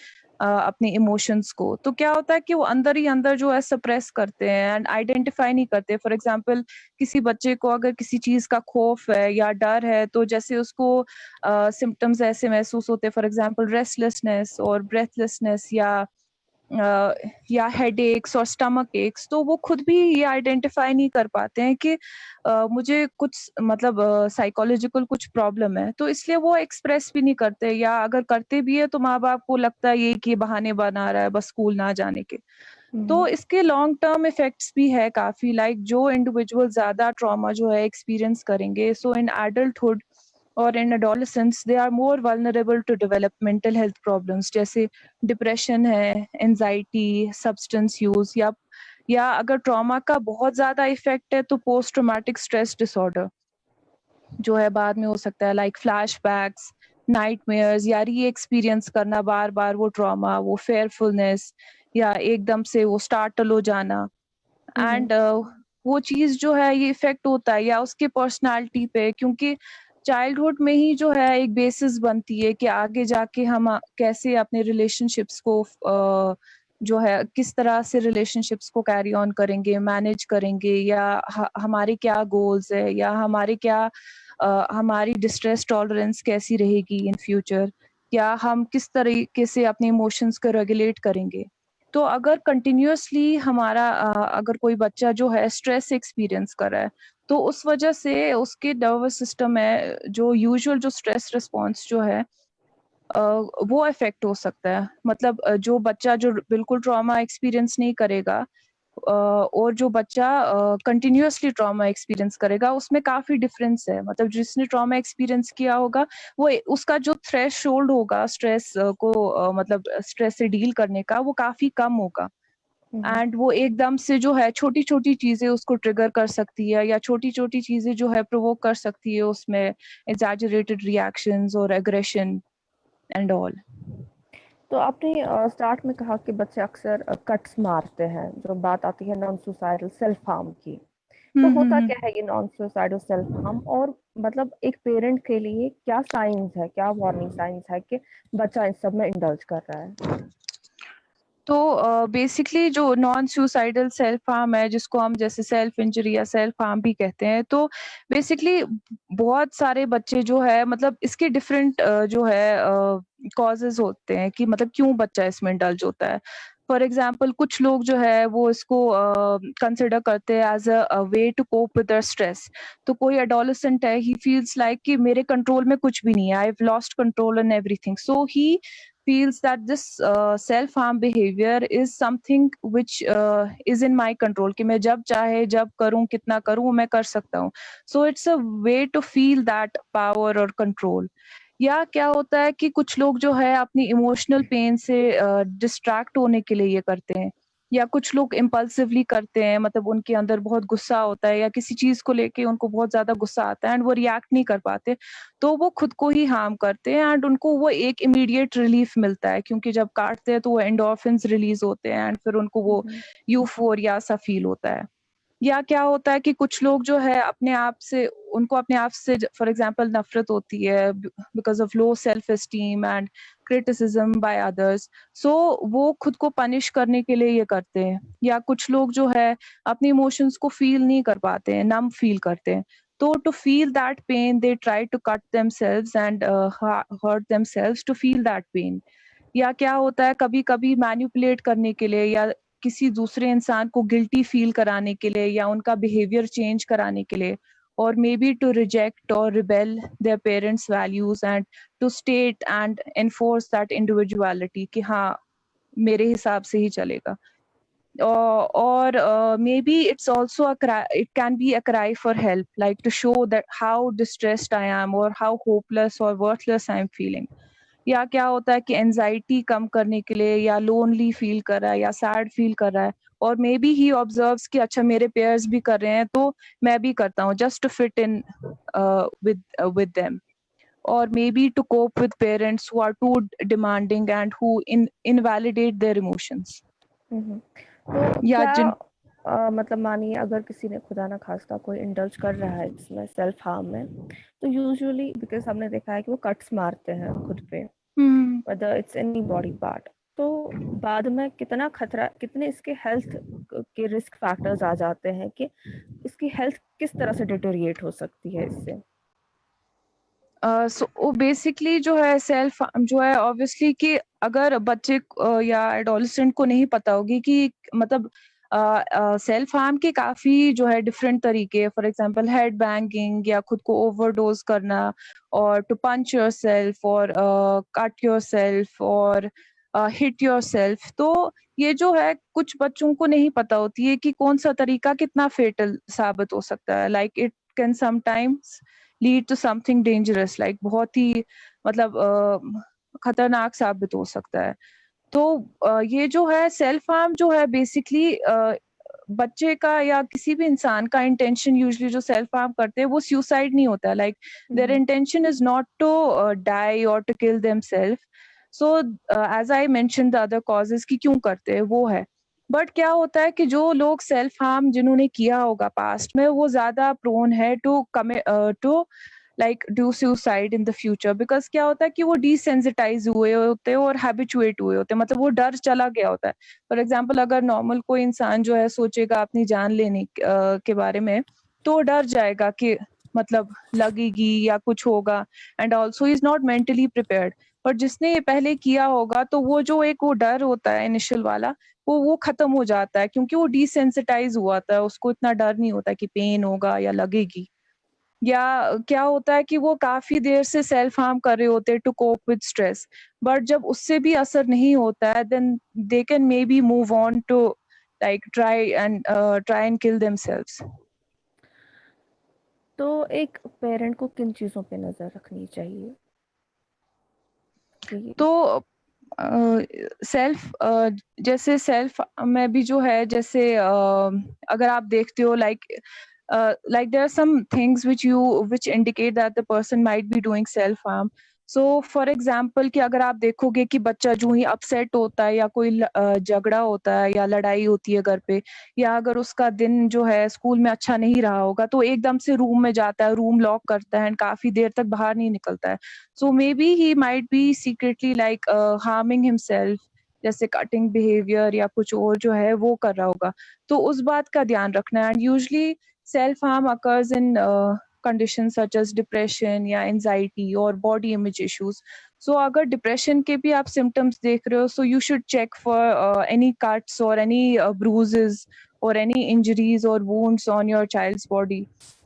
अपने इमोशंस को। तो क्या होता है कि वो अंदर ही अंदर जो है सप्रेस करते हैं एंड आइडेंटिफाई नहीं करते। फॉर एग्जांपल किसी बच्चे को अगर किसी चीज का खौफ है या डर है, तो जैसे उसको सिम्टम्स ऐसे महसूस होते हैं, फॉर एग्जांपल रेस्टलेसनेस और ब्रेथलेसनेस या हेडेक्स और स्टमक एक्स, तो वो खुद भी ये आइडेंटिफाई नहीं कर पाते हैं कि मुझे कुछ मतलब साइकोलॉजिकल कुछ प्रॉब्लम है, तो इसलिए वो एक्सप्रेस भी नहीं करते, या अगर करते भी है तो माँ बाप को लगता है ये कि बहाने बना रहा है बस स्कूल ना जाने के। तो इसके लॉन्ग टर्म इफेक्ट्स भी है काफी, लाइक जो इंडिविजुअल ज्यादा ट्रॉमा जो है एक्सपीरियंस करेंगे, सो इन एडल्टहुड और in adolescence they are more vulnerable to develop mental health problems, जैसे डिप्रेशन है, एंजाइटी, सब्सटेंस यूज, या अगर ट्रॉमा का बहुत ज्यादा इफेक्ट है तो पोस्ट ट्रॉमेटिक स्ट्रेस डिसऑर्डर जो है बाद में हो सकता है, लाइक फ्लैशबैक्स, नाइटमेयर्स, या री एक्सपीरियंस करना बार बार वो ट्रॉमा, वो फेयरफुलनेस, या एकदम से वो स्टार्टल हो जाना। एंड वो चीज जो है ये इफेक्ट होता है या उसके पर्सनालिटी पे, क्योंकि चाइल्डहुड में ही जो है एक बेसिस बनती है कि आगे जाके हम कैसे अपने रिलेशनशिप्स को जो है किस तरह से रिलेशनशिप्स को कैरी ऑन करेंगे, मैनेज करेंगे, या हमारे क्या गोल्स है, या हमारे क्या हमारी डिस्ट्रेस टॉलरेंस कैसी रहेगी इन फ्यूचर, या हम किस तरीके से अपने इमोशंस को रेगुलेट करेंगे। तो अगर कंटिन्यूअसली हमारा अगर कोई बच्चा जो है स्ट्रेस एक्सपीरियंस कर रहा है, तो उस वजह से उसके नर्वस सिस्टम है, जो यूजुअल जो स्ट्रेस रिस्पॉन्स जो है वो इफेक्ट हो सकता है। मतलब जो बच्चा जो बिल्कुल ट्रॉमा एक्सपीरियंस नहीं करेगा और जो बच्चा कंटिन्यूअसली ट्रॉमा एक्सपीरियंस करेगा, उसमें काफी डिफरेंस है। मतलब जिसने ट्रॉमा एक्सपीरियंस किया होगा, वो उसका जो थ्रेशोल्ड होगा स्ट्रेस को मतलब स्ट्रेस से डील करने का, वो काफी कम होगा। एंड वो एकदम से जो है छोटी छोटी चीजें उसको ट्रिगर कर सकती है, या छोटी छोटी चीजें जो है प्रोवोक कर सकती है उसमें एग्जैजरेटेड रिएक्शंस और एग्रेशन एंड ऑल। तो आपने स्टार्ट में कहा कि बच्चे अक्सर कट्स मारते हैं, जो बात आती है नॉन सुसाइडल सेल्फ हार्म की। तो होता क्या है ये नॉन सुसाइडल सेल्फ हार्म, और मतलब एक पेरेंट के लिए क्या साइंस है, क्या वार्निंग साइंस है कि बच्चा इन सब में इंडल्ज कर रहा है? तो बेसिकली जो नॉन सुसाइडल सेल्फ हार्म है, जिसको हम जैसे सेल्फ इंजरी या सेल्फ हार्म भी कहते हैं, तो बेसिकली बहुत सारे बच्चे जो है मतलब इसके डिफरेंट जो है कॉजेज होते हैं कि मतलब क्यों बच्चा इसमें इंडल्ज होता है। फॉर एग्जाम्पल कुछ लोग जो है वो इसको कंसिडर करते हैं as a way to cope with their stress. तो कोई एडोलेसेंट है, ही फील्स लाइक कि मेरे कंट्रोल में कुछ भी नहीं है, I have lost control in everything, so he feels that this self-harm behavior is something which is in my control, कि मैं जब चाहे जब करूं, कितना करूं, मैं कर सकता हूं। So it's a way to feel that power or control। या क्या होता है कि कुछ लोग जो है अपनी इमोशनल पेन से डिस्ट्रैक्ट होने के लिए ये करते हैं, या कुछ लोग इम्पल्सिवली करते हैं, मतलब उनके अंदर बहुत गुस्सा होता है या किसी चीज को लेके उनको बहुत ज्यादा गुस्सा आता है एंड वो रिएक्ट नहीं कर पाते, तो वो खुद को ही हार्म करते हैं एंड उनको वो एक इमीडिएट रिलीफ मिलता है, क्योंकि जब काटते हैं तो वो एंडोर्फिन्स रिलीज होते हैं एंड फिर उनको वो यूफोरिया सा फील होता है। या क्या होता है कि कुछ लोग जो है अपने आप से, उनको अपने आप से फॉर एग्जांपल नफरत होती है because of low self esteem and criticism by others, so वो खुद को पनिश करने के लिए ये करते हैं। या कुछ लोग जो है अपने इमोशंस को फील नहीं कर पाते हैं, नम फील करते हैं, तो to feel that pain they try to cut themselves and hurt themselves to feel that pain. या क्या होता है कभी कभी मैनिपुलेट करने के लिए, या किसी दूसरे इंसान को गिल्टी फील कराने के लिए, या उनका बिहेवियर चेंज कराने के लिए, और मे बी टू रिजेक्ट और rebel their parents values and to state and enforce that individuality कि हाँ मेरे हिसाब से ही चलेगा। or maybe it's also a cry, it can be a cry for help, like to show that how distressed I am or how hopeless or worthless I am feeling. या क्या होता है कि एंजाइटी कम करने के लिए या लोनली फील कर रहा है या सैड फील कर रहा है, और मे बी ही ऑब्जर्व्स कि अच्छा मेरे पेयर्स भी कर रहे हैं तो मैं भी करता हूँ, just to fit in with them, or maybe to cope with parents who are too demanding and who invalidate their emotions. तो या क्या जिन मतलब मानिए अगर किसी ने खुदा ना खास्ता कोई इंडल्ज कर रहा है इसमें सेल्फ हार्म में, तो यूजुअली बिकॉज हमने देखा है कि वो कट्स मारते हैं खुद पे, whether it's any body part, तो बाद में कितना खतरा, कितने इसके हेल्थ के रिस्क फैक्टर्स आ जाते हैं कि इसकी हेल्थ किस तरह से डिटोरिएट हो सकती है इससे। सो बेसिकली जो है सेल्फ जो है ऑब्वियसली कि अगर बच्चे या एडोलेसेंट को नहीं पता होगी कि मतलब सेल्फ हार्म के काफी जो है डिफरेंट तरीके, फॉर एग्जांपल हेड बैंगिंग या खुद को ओवरडोज करना, और टू पंच योर सेल्फ और कट योर सेल्फ और हिट योर सेल्फ, तो ये जो है कुछ बच्चों को नहीं पता होती है कि कौन सा तरीका कितना फेटल साबित हो सकता है, like it can sometimes lead to something dangerous, like बहुत ही मतलब खतरनाक साबित हो सकता है। तो ये जो है सेल्फ हार्म जो है बेसिकली बच्चे का या किसी भी इंसान का इंटेंशन यूजुअली जो सेल्फ हार्म करते हैं वो सुसाइड नहीं होता है, like their intention is not to die और to kill themselves. So as I mention the other causes कि क्यों करते हैं वो है, बट क्या होता है कि जो लोग सेल्फ हार्म जिन्होंने किया होगा पास्ट में वो ज्यादा प्रोन है to like do suicide in the future, because क्या होता है कि वो डिसेंसिटाइज हुए होते हैं और हैबिचुएट हुए होते हैं, मतलब वो डर चला गया होता है। फॉर एग्जाम्पल अगर नॉर्मल कोई इंसान जो है सोचेगा अपनी जान लेने के बारे में, तो वो डर जाएगा कि मतलब लगेगी या कुछ होगा, and also is not mentally prepared. पर जिसने ये पहले किया होगा तो वो जो एक वो डर होता है इनिशियल वाला वो खत्म हो जाता है, क्योंकि वो डिसेंसिटाइज हुआ था, उसको इतना डर नहीं होता कि पेन होगा या लगेगी। या क्या होता है कि वो काफी देर से सेल्फ हार्म कर रहे होते हैं to cope with stress, but जब उससे भी असर नहीं होता है then they can may be move on to like try and kill themselves. तो एक पेरेंट को किन चीजों पे नजर रखनी चाहिए? तो सेल्फ जैसे सेल्फ में भी जो है जैसे अगर आप देखते हो like there are some things which indicate that the person might be doing self harm. So for example कि अगर आप देखोगे कि बच्चा जो ही अपसेट होता है या कोई झगड़ा होता है या लड़ाई होती है घर पे, या अगर उसका दिन जो है स्कूल में अच्छा नहीं रहा होगा तो एकदम से रूम में जाता है, रूम लॉक करता है, काफी देर तक बाहर नहीं निकलता है। So maybe he might be secretly like harming himself, जैसे कटिंग बिहेवियर या कुछ और जो है वो कर रहा होगा, तो उस बात का ध्यान रखना है। And usually self harm occurs in conditions such as depression या anxiety or body image issues. So अगर depression के भी आप symptoms देख रहे हो, so you should check for any cuts or any bruises or any injuries or wounds on your child's body.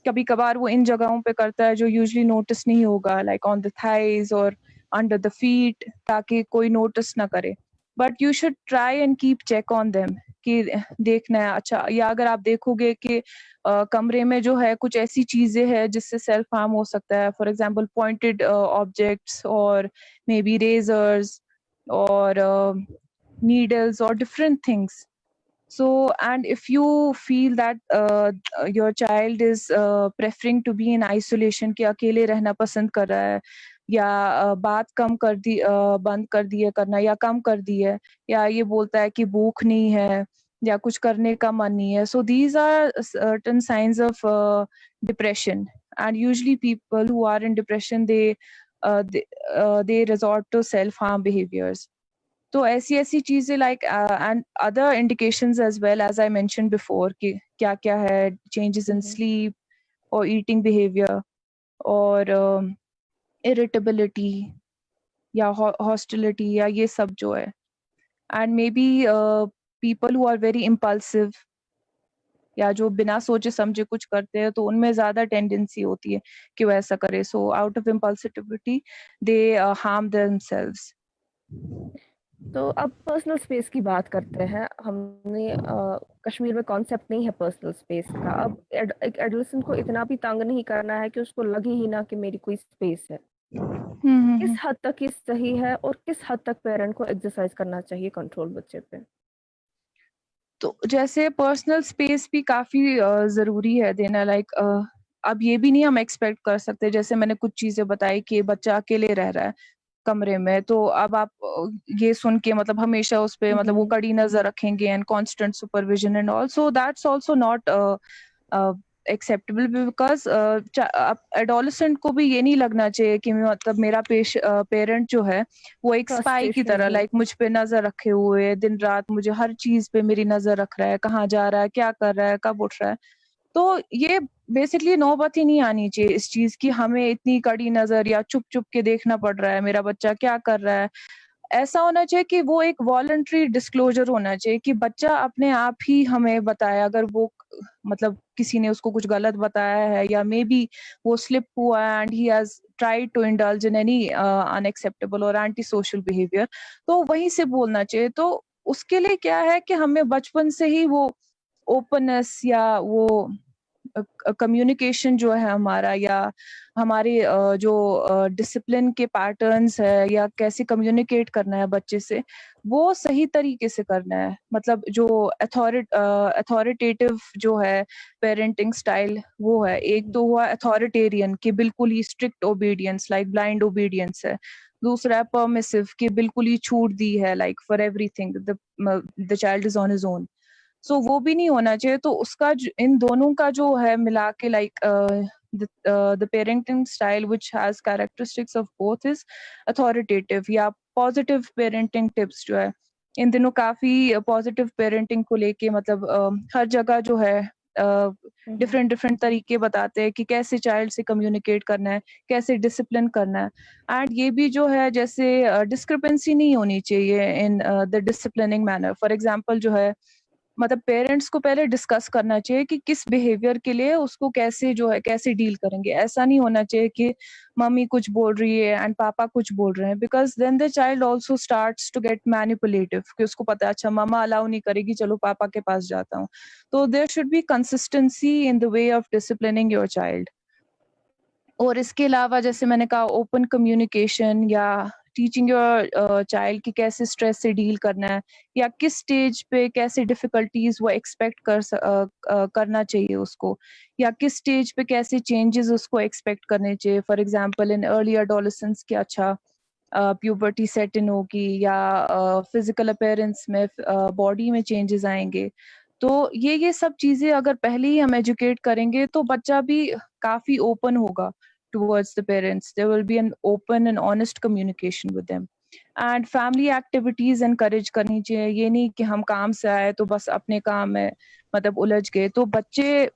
कभी कभार वो इन जगहों पे करता है जो यूजुअली नोटिस नहीं होगा, लाइक ऑन द थाइज और अंडर द फीट, ताकि कोई नोटिस ना करे, but you should try and keep check on them कि देखना है। अच्छा, या अगर आप देखोगे कि कमरे में जो है कुछ ऐसी चीजें हैं जिससे सेल्फ हार्म हो सकता है, फॉर एग्जांपल पॉइंटेड ऑब्जेक्ट्स और मे बी रेजर्स और needles or different things. So, and if you feel that your child is preferring to be in isolation, कि अकेले रहना पसंद कर रहा है, या बात कम कर दी बंद कर दी है करना या कम कर दी है, या ये बोलता है कि भूख नहीं है या कुछ करने का मन नहीं है, so these are certain signs of depression. And usually people who are in depression they resort to self harm behaviors. तो ऐसी चीजें like and other indications as well as I mention before कि क्या क्या है, चेंजेस इन स्लीप और eating behaviour और irritability या हॉस्टिलिटी या ये सब जो है, and may be people who are very impulsive या जो बिना सोचे समझे कुछ करते हैं तो उनमें ज्यादा टेंडेंसी होती है कि वो ऐसा करे, so out of impulsivity they harm themselves. तो अब पर्सनल स्पेस की बात करते हैं। हमने कश्मीर में कॉन्सेप्ट नहीं है पर्सनल स्पेस का। अब एक एडोलेसेंट को इतना भी तंग नहीं करना है कि उसको लगे ही ना कि मेरी कोई स्पेस है। किस हद तक ये सही है और किस हद तक पेरेंट को एक्सरसाइज करना चाहिए कंट्रोल बच्चे पे? तो जैसे पर्सनल स्पेस भी काफी जरूरी है देना, लाइक अब ये भी नहीं हम एक्सपेक्ट कर सकते, जैसे मैंने कुछ चीजें बताई कि बच्चा अकेले रह रहा है कमरे में, तो अब आप ये सुन के मतलब हमेशा उस पे मतलब वो कड़ी नजर रखेंगे and constant supervision and all, so that's also not acceptable, because adolescent को भी ये नहीं लगना चाहिए कि मतलब मेरा पेरेंट जो है वो एक स्पाई की फ्रस्ट्रेशन तरह हो। लाइक मुझ पे नजर रखे हुए है, दिन रात मुझे हर चीज पे मेरी नजर रख रहा है, कहाँ जा रहा है, क्या कर रहा है, कब उठ रहा है। तो ये बेसिकली नौबत ही नहीं आनी चाहिए इस चीज की, हमें इतनी कड़ी नजर या चुप चुप के देखना पड़ रहा है मेरा बच्चा क्या कर रहा है। ऐसा होना चाहिए कि वो एक वॉलंटरी डिस्क्लोजर होना चाहिए कि बच्चा अपने आप ही हमें बताए, अगर वो मतलब किसी ने उसको कुछ गलत बताया है या मे बी वो स्लिप हुआ and he has tried to indulge in any unacceptable और एंटी सोशल बिहेवियर, तो वहीं से बोलना चाहिए। तो उसके लिए क्या है कि हमें बचपन से ही वो ओपननेस या वो कम्युनिकेशन जो है हमारा, या हमारे जो डिसिप्लिन के पैटर्न्स है या कैसे कम्युनिकेट करना है बच्चे से, वो सही तरीके से करना है। मतलब जो अथॉरिटेटिव जो है पेरेंटिंग स्टाइल वो है, एक तो हुआ अथॉरिटेरियन कि बिल्कुल ही strict obedience like blind obedience है, दूसरा है परमिसिव कि बिल्कुल ही छूट दी है like for everything the child is on his own. So वो भी नहीं होना चाहिए। तो उसका इन दोनों का जो है मिला के like the parenting style which has characteristics of both is authoritative या पॉजिटिव पेरेंटिंग टिप्स जो है, इन दिनों काफी पॉजिटिव पेरेंटिंग को लेके मतलब हर जगह जो है डिफरेंट डिफरेंट तरीके बताते हैं कि कैसे चाइल्ड से कम्युनिकेट करना है, कैसे डिसिप्लिन करना है। एंड ये भी जो है जैसे डिस्क्रिपेंसी नहीं होनी चाहिए in the disciplining manner. For example जो है मतलब पेरेंट्स को पहले डिस्कस करना चाहिए कि किस बिहेवियर के लिए उसको कैसे जो है कैसे डील करेंगे। ऐसा नहीं होना चाहिए कि मम्मी कुछ बोल रही है एंड पापा कुछ बोल रहे हैं, because then the child also starts to get manipulative कि उसको पता है अच्छा मम्मा अलाउ नहीं करेगी, चलो पापा के पास जाता हूँ। तो there should be consistency in the way of disciplining your child. और इसके अलावा जैसे मैंने कहा ओपन कम्युनिकेशन या टीचिंग योर चाइल्ड कि कैसे स्ट्रेस से डील करना है या किस स्टेज पे कैसे डिफिकल्टीज वो एक्सपेक्ट करना चाहिए उसको, या किस स्टेज पे कैसे चेंजेस उसको एक्सपेक्ट करने चाहिए। For example in early adolescence कि अच्छा प्यूबर्टी सेट इन होगी या फिजिकल अपीयरेंस में बॉडी में चेंजेस आएंगे। तो ये सब चीजें अगर पहले ही हम एजुकेट करेंगे तो बच्चा भी काफी ओपन होगा towards the parents. There will be an open and honest communication with them. And family activities encourage करनी चाहिए। ये नहीं कि हम काम से आए तो बस अपने काम में मतलब उलझ गए। तो बच्चे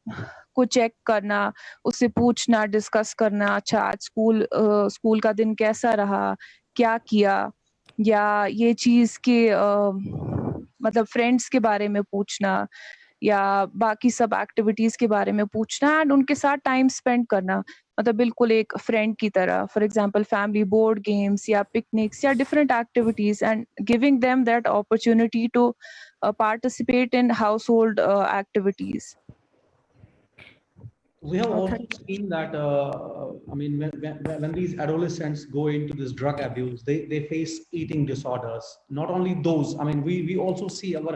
को चेक करना, उससे पूछना, डिस्कस करना, अच्छा आज स्कूल का दिन कैसा रहा, क्या किया, या ये चीज के मतलब फ्रेंड्स के बारे में पूछना या बाकी सब एक्टिविटीज के बारे में पूछना एंड उनके साथ टाइम स्पेंड करना, मतलब बिल्कुल एक फ्रेंड की तरह। For example family board games या पिकनिक्स या different activities and giving them that opportunity to participate in household activities. We have also Thank seen that, I mean, when these adolescents go into this drug abuse, they face eating disorders. Not only those, I mean, we also see our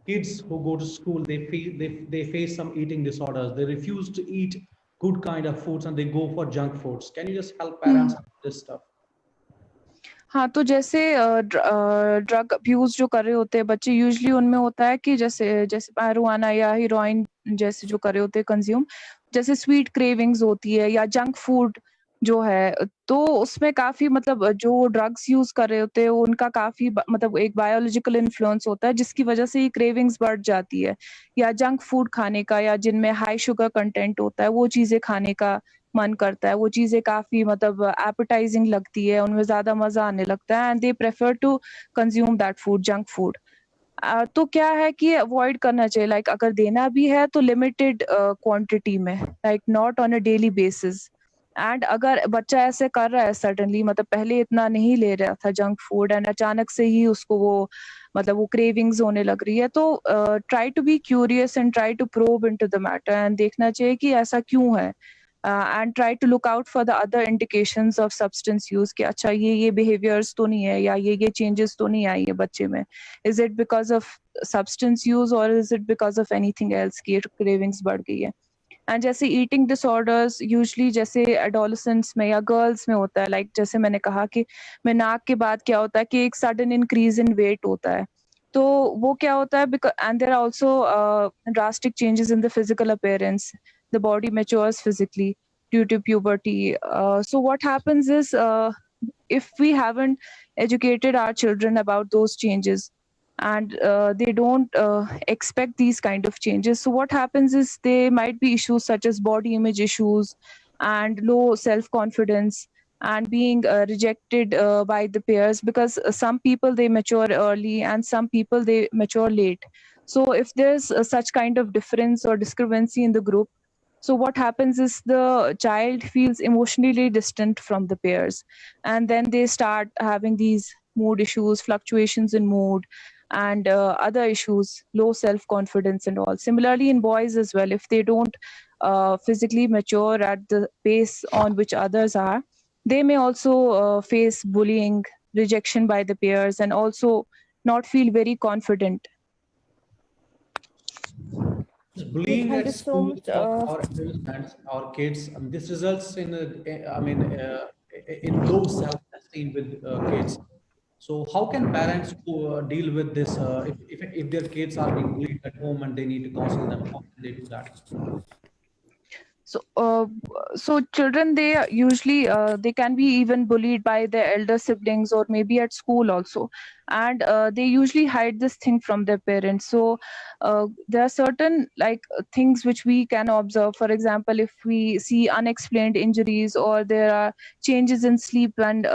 kids who go to school, they face some eating disorders. They refuse to eat good kind of foods and they go for junk foods. Can you just help parents with this stuff? हाँ, तो जैसे drug abuse जो कर रहे होते हैं बच्चे, usually उनमें होता है कि जैसे जैसे marijuana या हीरोइन जैसे जो कर रहे होते हैं कंज्यूम, जैसे स्वीट क्रेविंग्स होती है या जंक फूड जो है, तो उसमें काफी मतलब जो ड्रग्स यूज कर रहे होते हैं उनका काफी मतलब एक बायोलॉजिकल इन्फ्लुएंस होता है जिसकी वजह से ये क्रेविंग्स बढ़ जाती है। या जंक फूड खाने का या जिनमें हाई शुगर कंटेंट होता है वो चीजें खाने का मन करता है, वो चीजें काफी मतलब एपेटाइजिंग लगती है, उनमें ज्यादा मजा आने लगता है and they prefer to consume that food, junk food. तो क्या है कि अवॉइड करना चाहिए, लाइक अगर देना भी है तो लिमिटेड क्वांटिटी में, like not on a daily basis. And अगर बच्चा ऐसे कर रहा है सडनली, मतलब पहले इतना नहीं ले रहा था जंक फूड एंड अचानक से ही उसको वो मतलब वो क्रेविंग्स होने लग रही है, तो try to be curious and try to probe into the matter and देखना चाहिए कि ऐसा क्यों है, and try to look out for the other indications of substance use कि अच्छा ये बिहेवियर्स तो नहीं है या ये चेंजेस तो नहीं आई है बच्चे में, is it because of substance use और is it because of anything else की क्रेविंग्स बढ़ गई है। एंड जैसे ईटिंग डिसऑर्डर्स यूजली जैसे एडोलेसेंट्स में या गर्ल्स में होता है, लाइक जैसे मैंने कहा कि मैं नाक के बाद क्या होता है कि एक सडन इंक्रीज इन वेट होता है, तो वो क्या होता है and there are also drastic changes in the physical appearance, the body matures physically due to puberty. So what happens is, if we haven't educated our children about those changes and they don't expect these kind of changes, so what happens is there might be issues such as body image issues and low self-confidence and being rejected by the peers, because some people they mature early and some people they mature late. So if there's such kind of difference or discrepancy in the group, so what happens is the child feels emotionally distant from the peers, and then they start having these mood issues, fluctuations in mood, and other issues, low self-confidence and all. Similarly in boys as well, if they don't physically mature at the pace on which others are, they may also face bullying, rejection by the peers, and also not feel very confident. Bullying Thank at you so school much. or adolescents or kids, this results in in low self-esteem with kids. So how can parents deal with this if their kids are being bullied at home and they need to counsel them? How can they do that? So, so children, they usually they can be even bullied by their elder siblings or maybe at school also, and they usually hide this thing from their parents. So there are certain like things which we can observe. For example, if we see unexplained injuries or there are changes in sleep and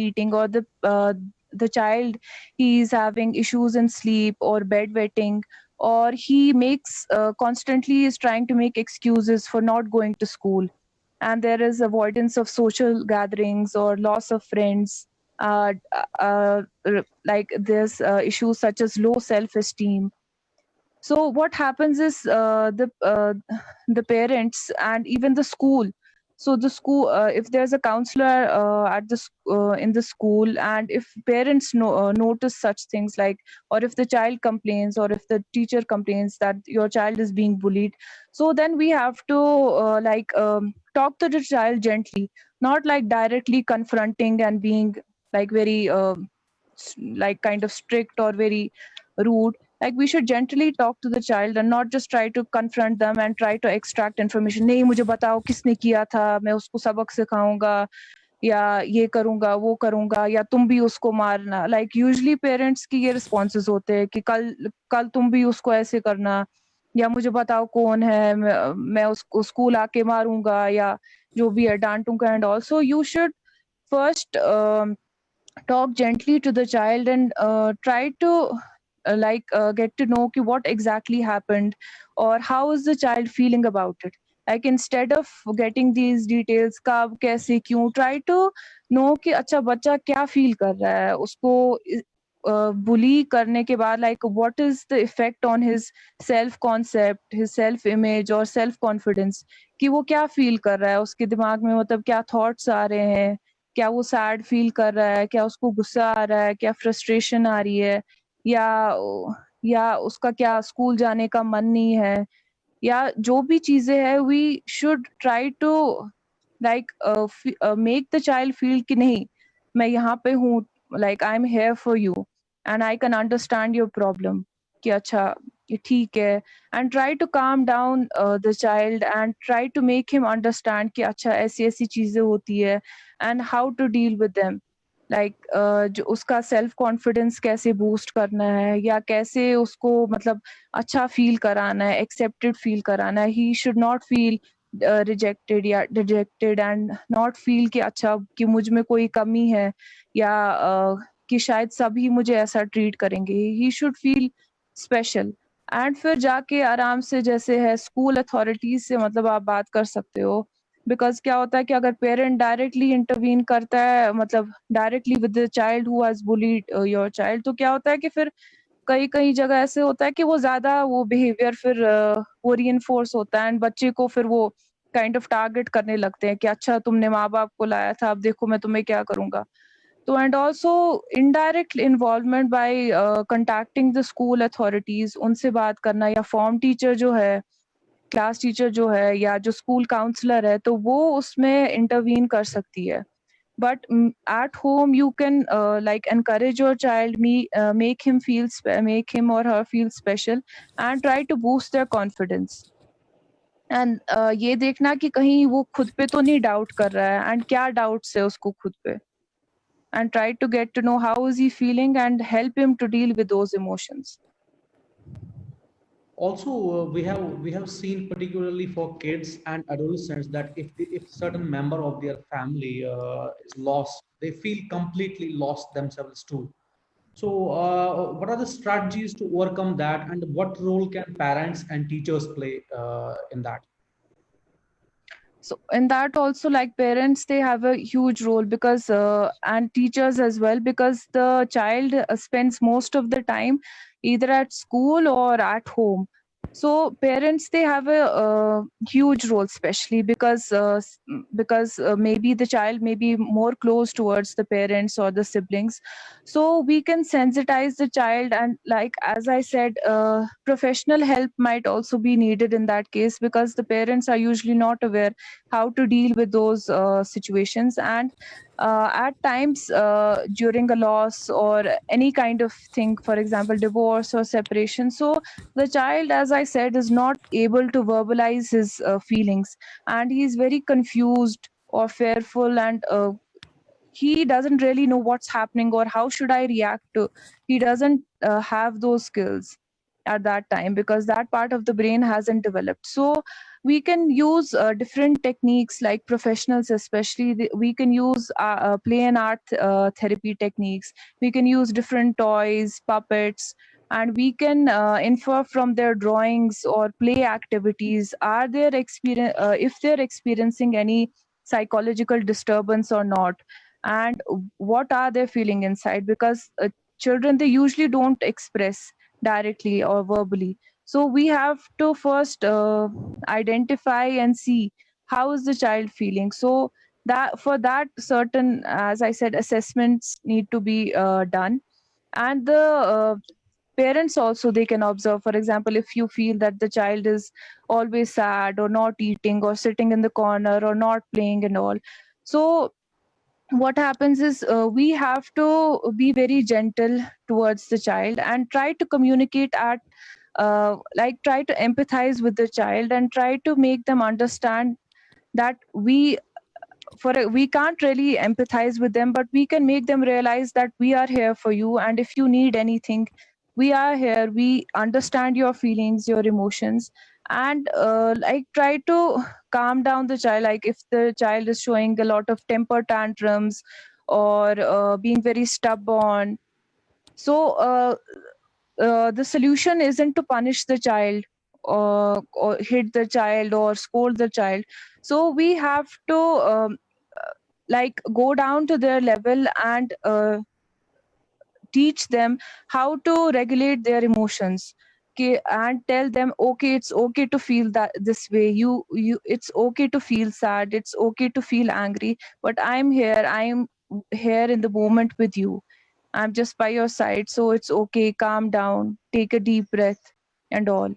eating, or the child he is having issues in sleep or bedwetting, or he makes constantly is trying to make excuses for not going to school, and there is avoidance of social gatherings or loss of friends, like there's issues such as low self-esteem. So what happens is the parents and even the school, so the school, if there's a counselor in the school, and if parents notice such things, like, or if the child complains or if the teacher complains that your child is being bullied, so then we have to talk to the child gently, not like directly confronting and being like very like kind of strict or very rude. Like we should gently talk to the child and not just try to confront them and try to extract information. नहीं मुझे बताओ किसने किया था, मैं उसको सबक सिखाऊंगा या ये करूंगा वो करूंगा या तुम भी उसको मारना. Like usually parents की ये responses होते हैं कि कल कल तुम भी उसको ऐसे करना, या मुझे बताओ कौन है, मैं उसको स्कूल आके मारूंगा या जो भी है डांटूंगा. And also you should first talk gently to the child and try to get to know ki what exactly happened or how is the child feeling about it. Like instead of getting these details kab kaise kyun, try to know कि अच्छा बच्चा क्या feel कर रहा है, उसको bully करने के बाद like what is the effect on his self concept, his self image और self confidence, कि वो क्या फील कर रहा है, उसके दिमाग में मतलब क्या thoughts आ रहे हैं, क्या वो सैड फील कर रहा है, क्या उसको गुस्सा आ रहा है, क्या फ्रस्ट्रेशन आ रही है, या उसका क्या स्कूल जाने का मन नहीं है, या जो भी चीजें हैं. We should try to like make the child feel कि नहीं मैं यहाँ पे हूँ, like I am here for you and I can understand your problem, कि अच्छा ये ठीक है. And try to calm down the child and try to make him understand कि अच्छा ऐसी ऐसी चीजें होती है and how to deal with them. Like जो उसका सेल्फ कॉन्फिडेंस कैसे बूस्ट करना है या कैसे उसको मतलब अच्छा फील कराना है, एक्सेप्टेड फील कराना है. He should not feel rejected या डिजेक्टेड एंड नॉट फील कि अच्छा कि मुझ में कोई कमी है या कि शायद सभी मुझे ऐसा ट्रीट करेंगे. He should feel special. And फिर जाके आराम से जैसे है स्कूल अथॉरिटीज से मतलब आप बात कर सकते हो, बिकॉज क्या होता है कि अगर पेरेंट डायरेक्टली इंटरवीन करता है, मतलब directly with the child who has bullied your child, तो क्या होता है कि फिर कई कई जगह ऐसे होता है कि वो ज्यादा वो बिहेवियर फिर वो रीइंफोर्स होता है, एंड बच्चे को फिर वो काइंड ऑफ टारगेट करने लगते हैं कि अच्छा तुमने माँ बाप को लाया था, अब देखो मैं तुम्हें क्या करूंगा. तो and also indirect involvement by contacting the school authorities, उनसे बात करना, या फॉर्म टीचर जो है, क्लास टीचर जो है, या जो स्कूल काउंसलर है, तो वो उसमें इंटरवीन कर सकती है. But at home you can like encourage your child, make him or her feel special, and try to boost their confidence. And ये देखना कि कहीं वो खुद पे तो नहीं डाउट कर रहा है, एंड क्या डाउट्स है उसको खुद पे, and try to get to know how is he feeling and help him to deal with those emotions. Also, we have seen particularly for kids and adolescents that if certain member of their family is lost, they feel completely lost themselves too. So what are the strategies to overcome that, and what role can parents and teachers play in that? So in that also, like parents, they have a huge role, because and teachers as well, because the child spends most of the time either at school or at home. So parents, they have a huge role, especially because maybe the child may be more close towards the parents or the siblings. So we can sensitize the child, and like as I said, professional help might also be needed in that case, because the parents are usually not aware how to deal with those situations. And at times during a loss or any kind of thing, for example divorce or separation, so the child, as I said, is not able to verbalize his feelings, and he is very confused or fearful, and he doesn't really know what's happening or how should I react to. He doesn't have those skills at that time, because that part of the brain hasn't developed. So we can use different techniques, like professionals especially, we can use play and art therapy techniques. We can use different toys, puppets, and we can infer from their drawings or play activities, are their experience if they're experiencing any psychological disturbance or not, and what are they feeling inside, because children, they usually don't express directly or verbally. So we have to first identify and see how is the child feeling. So that for that, certain, as I said, assessments need to be done. And the parents also, they can observe, for example, if you feel that the child is always sad or not eating or sitting in the corner or not playing and all, so what happens is we have to be very gentle towards the child and try to communicate at like try to empathize with the child and try to make them understand that we can't really empathize with them, but we can make them realize that we are here for you, and if you need anything, we are here, we understand your feelings, your emotions. And like try to calm down the child, like if the child is showing a lot of temper tantrums or being very stubborn, so the solution isn't to punish the child or hit the child or scold the child. So we have to like go down to their level and teach them how to regulate their emotions. Okay, and tell them, okay, it's okay to feel that this way, you it's okay to feel sad, it's okay to feel angry, but I'm here in the moment with you, I'm just by your side, so it's okay, calm down, take a deep breath and all.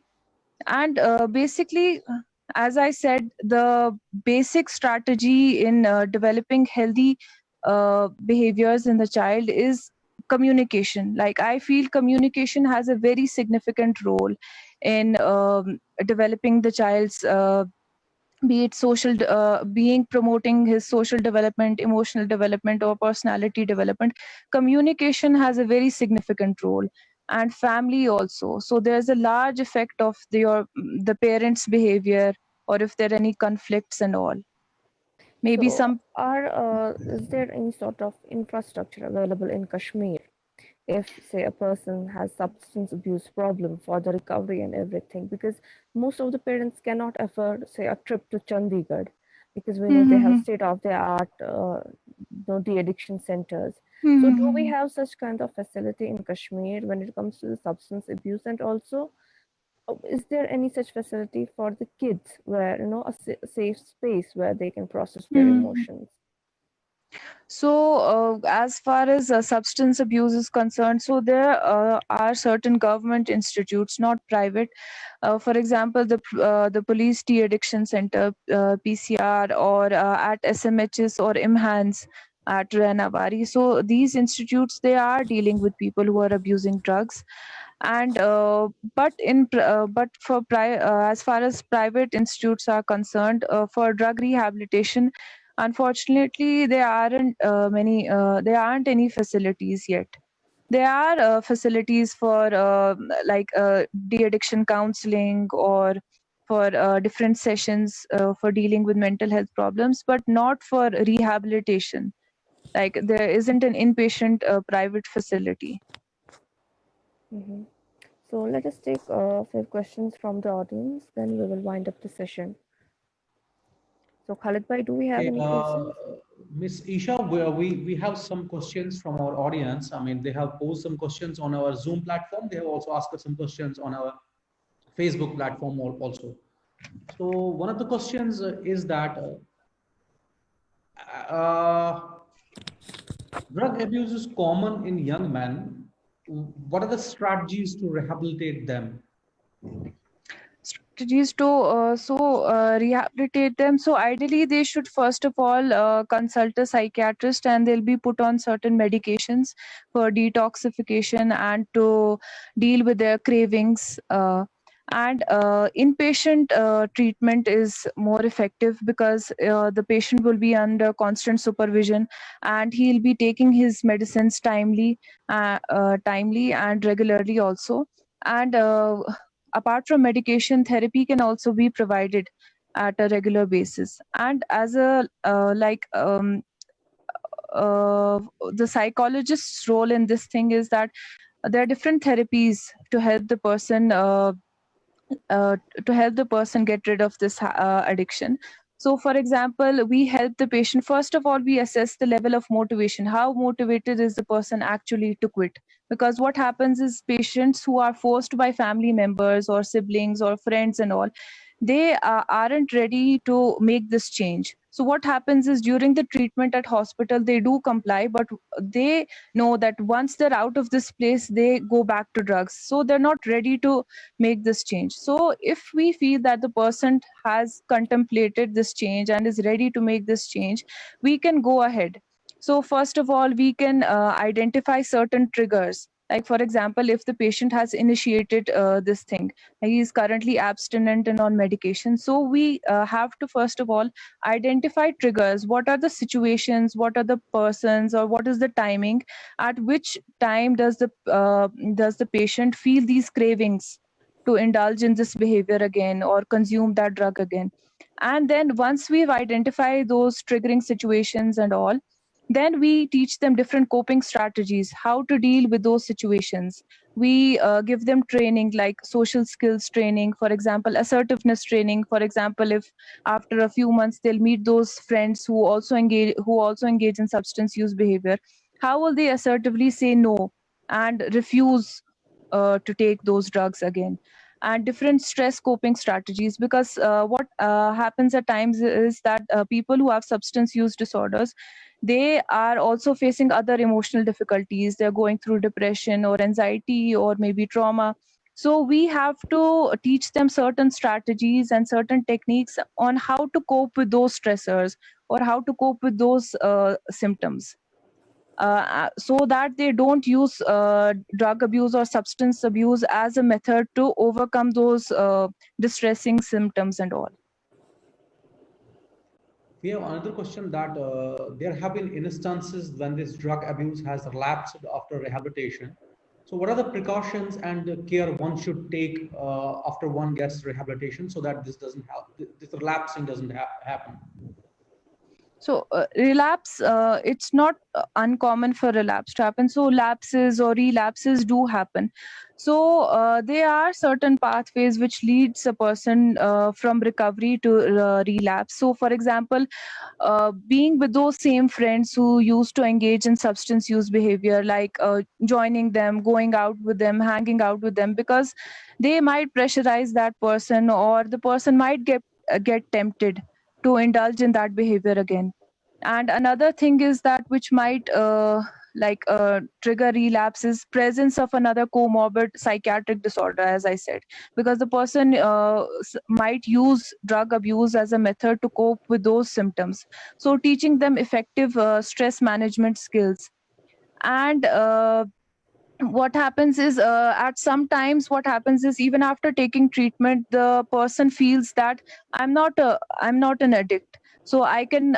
And basically, as I said, the basic strategy in developing healthy behaviors in the child is communication. Like I feel communication has a very significant role in developing the child's be it being promoting his social development, emotional development, or personality development. Communication has a very significant role, and family also. So there's a large effect of the parents behavior, or if there are any conflicts and all. Maybe So, some is there any sort of infrastructure available in Kashmir if, say, a person has substance abuse problem for the recovery and everything? Because most of the parents cannot afford, say, a trip to Chandigarh. because we know they have Mm-hmm. state-of-the-art de-addiction centers. So do we Mm-hmm. have such kind of facility in Kashmir when it comes to the substance abuse? And also, is there any such facility for the kids where, a safe space where they can process their Hmm. emotions? So, as far as substance abuse is concerned, so there are certain government institutes, not private. For example, the Police De-Addiction Center, PCR, or at SMHs or IMHANS at Ranawari. So these institutes, they are dealing with people who are abusing drugs. And as far as private institutes are concerned, for drug rehabilitation, unfortunately, there aren't any facilities yet. There are facilities for de-addiction counseling, or for different sessions for dealing with mental health problems, but not for rehabilitation. Like, there isn't an inpatient private facility. Mhm. So let us take a few questions from the audience, then we will wind up the session. So Khalid bhai, do we have Okay, any questions? Miss Isha, we have some questions from our audience. I mean, they have posed some questions on our Zoom platform. They have also asked us some questions on our Facebook platform also. So one of the questions is that uh, drug abuse is common in young men. What are the strategies to rehabilitate them? Strategies to rehabilitate them. So ideally, they should first of all consult a psychiatrist, and they'll be put on certain medications for detoxification and to deal with their cravings. And inpatient treatment is more effective, because the patient will be under constant supervision, and he'll be taking his medicines timely and regularly also. And apart from medication, therapy can also be provided at a regular basis. And as a uh, the psychologist's role in this thing is that there are different therapies to help the person uh, get rid of this addiction. So, for example, we help the patient. First of all, we assess the level of motivation. How motivated is the person actually to quit? Because what happens is, patients who are forced by family members or siblings or friends and all, they aren't ready to make this change. So what happens is, during the treatment at hospital, they do comply, but they know that once they're out of this place, they go back to drugs. So they're not ready to make this change. So if we feel that the person has contemplated this change and is ready to make this change, we can go ahead. So first of all, we can identify certain triggers. Like, for example, if the patient has initiated this thing, he is currently abstinent and on medication, so we have to first of all identify triggers. What are the situations, what are the persons, or what is the timing, at which time does the patient feel these cravings to indulge in this behavior again or consume that drug again. And then once we've identified those triggering situations and all, then we teach them different coping strategies, how to deal with those situations. We give them training, like social skills training, for example, assertiveness training. For example, if after a few months they'll meet those friends who also engage in substance use behavior, how will they assertively say no and refuse to take those drugs again? And different stress coping strategies, because what happens at times is that people who have substance use disorders, they are also facing other emotional difficulties. They're going through depression or anxiety or maybe trauma. So we have to teach them certain strategies and certain techniques on how to cope with those stressors, or how to cope with those symptoms, so that they don't use drug abuse or substance abuse as a method to overcome those distressing symptoms and all. We have another question that there have been instances when this drug abuse has relapsed after rehabilitation. So, what are the precautions and the care one should take after one gets rehabilitation so that this doesn't happen, this relapsing doesn't happen? So relapse, it's not uncommon for relapse to happen. So lapses or relapses do happen. So there are certain pathways which leads a person from recovery to relapse. So for example, being with those same friends who used to engage in substance use behavior, like joining them, going out with them, hanging out with them, because they might pressurize that person, or the person might get tempted to indulge in that behavior again. And another thing is that which might trigger relapse is presence of another comorbid psychiatric disorder, as I said, because the person might use drug abuse as a method to cope with those symptoms. So teaching them effective stress management skills. And what happens is, at some times what happens is, even after taking treatment, the person feels that I'm not an addict, so I can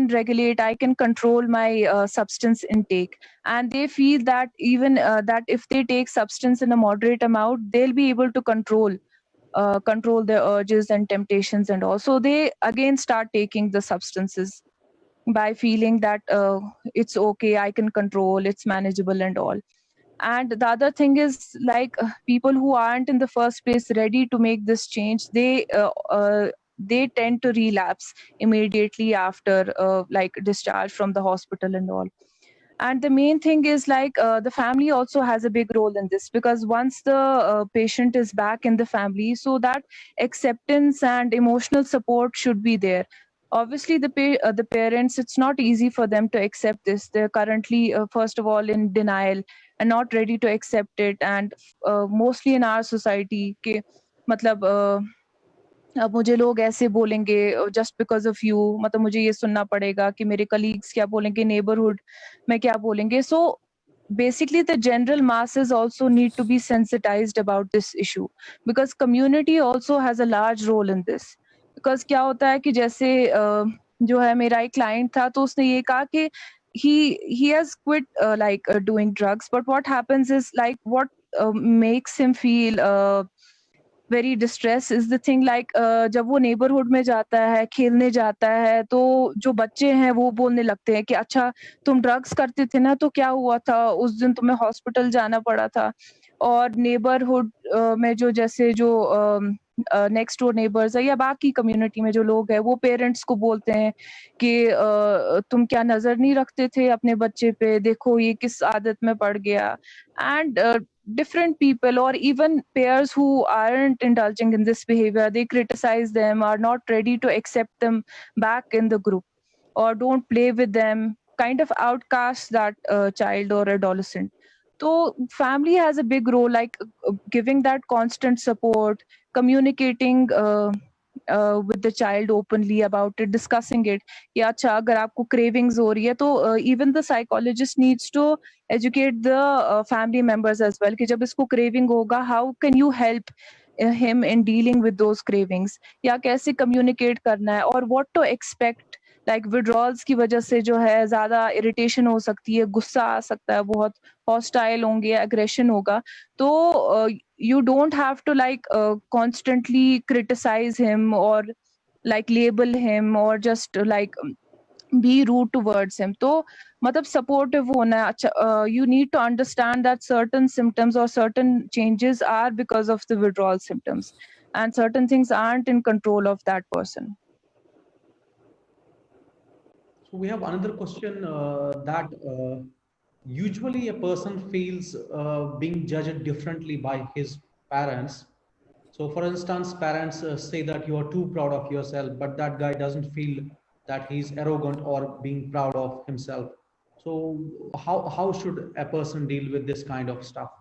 regulate, I can control my substance intake. And they feel that even that if they take substance in a moderate amount, they'll be able to control their urges and temptations and all. So they again start taking the substances by feeling that it's okay, I can control, it's manageable and all. And the other thing is, like, people who aren't in the first place ready to make this change, they tend to relapse immediately after like discharge from the hospital and all. And the main thing is, like, the family also has a big role in this, because once the patient is back in the family, so that acceptance and emotional support should be there. Obviously the parents, it's not easy for them to accept this. They're currently first of all in denial and not ready to accept it. And mostly in our society के मतलब अब मुझे लोग ऐसे बोलेंगे just because of you, मतलब मुझे ये सुनना पड़ेगा कि मेरे कलीग्स क्या बोलेंगे, नेबरहुड में क्या बोलेंगे. सो basically the general masses also need to be sensitized about this issue, because community also has a large role in this. Because क्या होता है कि जैसे जो है मेरा एक क्लाइंट था, तो उसने ये कहा कि he has quit doing drugs, but what happens is, like, what makes him feel very distress is the thing, like जब वो नेबरहुड में जाता है, खेलने जाता है, तो जो बच्चे हैं वो बोलने लगते हैं कि अच्छा तुम ड्रग्स करते थे ना, तो क्या हुआ था उस दिन, तुम्हें हॉस्पिटल जाना पड़ा था. और नेबरहुड में जो जैसे जो नेक्स्ट डोर नेबर्स है या बाकी कम्युनिटी में जो लोग हैं, वो पेरेंट्स को बोलते हैं कि तुम क्या नजर नहीं रखते थे अपने बच्चे पे, देखो ये किस आदत में पड़ गया. And different people, or even peers who aren't indulging in this behavior, they criticize them, are not ready to accept them back in the group, or don't play with them, kind of outcast that child or adolescent. So family has a big role, like giving that constant support, communicating with the child openly about it, discussing it. या अच्छा अगर आपको cravings हो रही है, तो even the psychologist needs to educate the family members as well कि जब इसको craving होगा, how can you help him in dealing with those cravings, या कैसे communicate करना है, और what to expect. like withdrawals की वजह से जो है ज्यादा irritation हो सकती है, गुस्सा आ सकता है, बहुत hostile होंगे, aggression होगा. तो you don't have to constantly criticize him, or like label him, or just be rude towards him. तो मतलब supportive होना है. अच्छा, you need to understand that certain symptoms or certain changes are because of the withdrawal symptoms, and certain things aren't in control of that person. So we have another question that usually a person feels being judged differently by his parents. So for instance, parents say that you are too proud of yourself, but that guy doesn't feel that he's arrogant or being proud of himself. So how should a person deal with this kind of stuff?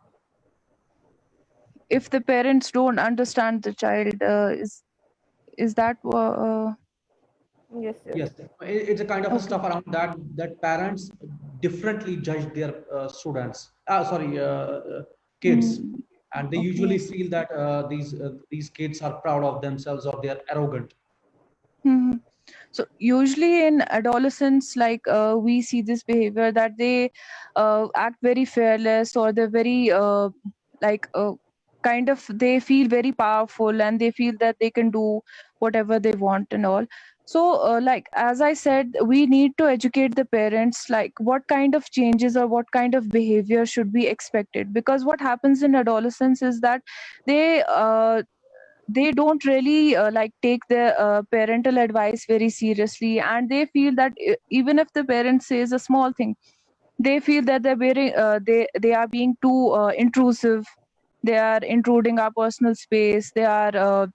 If the parents don't understand the child, is that Yes. Yes, it's a kind of a stuff around that parents differently judge their students. Kids, and they usually feel that these kids are proud of themselves or they're arrogant. Mhm. So usually in adolescents, we see this behavior that they act very fearless, or they're very they feel very powerful, and they feel that they can do whatever they want and all. So like as I said, we need to educate the parents, like what kind of changes or what kind of behavior should be expected, because what happens in adolescence is that they uh, they don't really like take their parental advice very seriously, and they feel that even if the parent says a small thing, they feel that they're very they are being too intrusive, they are intruding our personal space, they are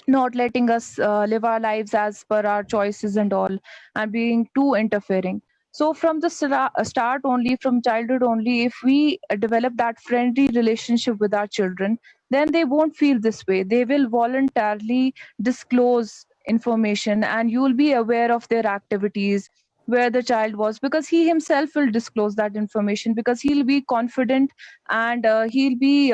not letting us live our lives as per our choices and all, and being too interfering. So from the start only, from childhood only, if we develop that friendly relationship with our children, then they won't feel this way. They will voluntarily disclose information, and you will be aware of their activities, where the child was, because he himself will disclose that information, because he'll be confident, and he'll be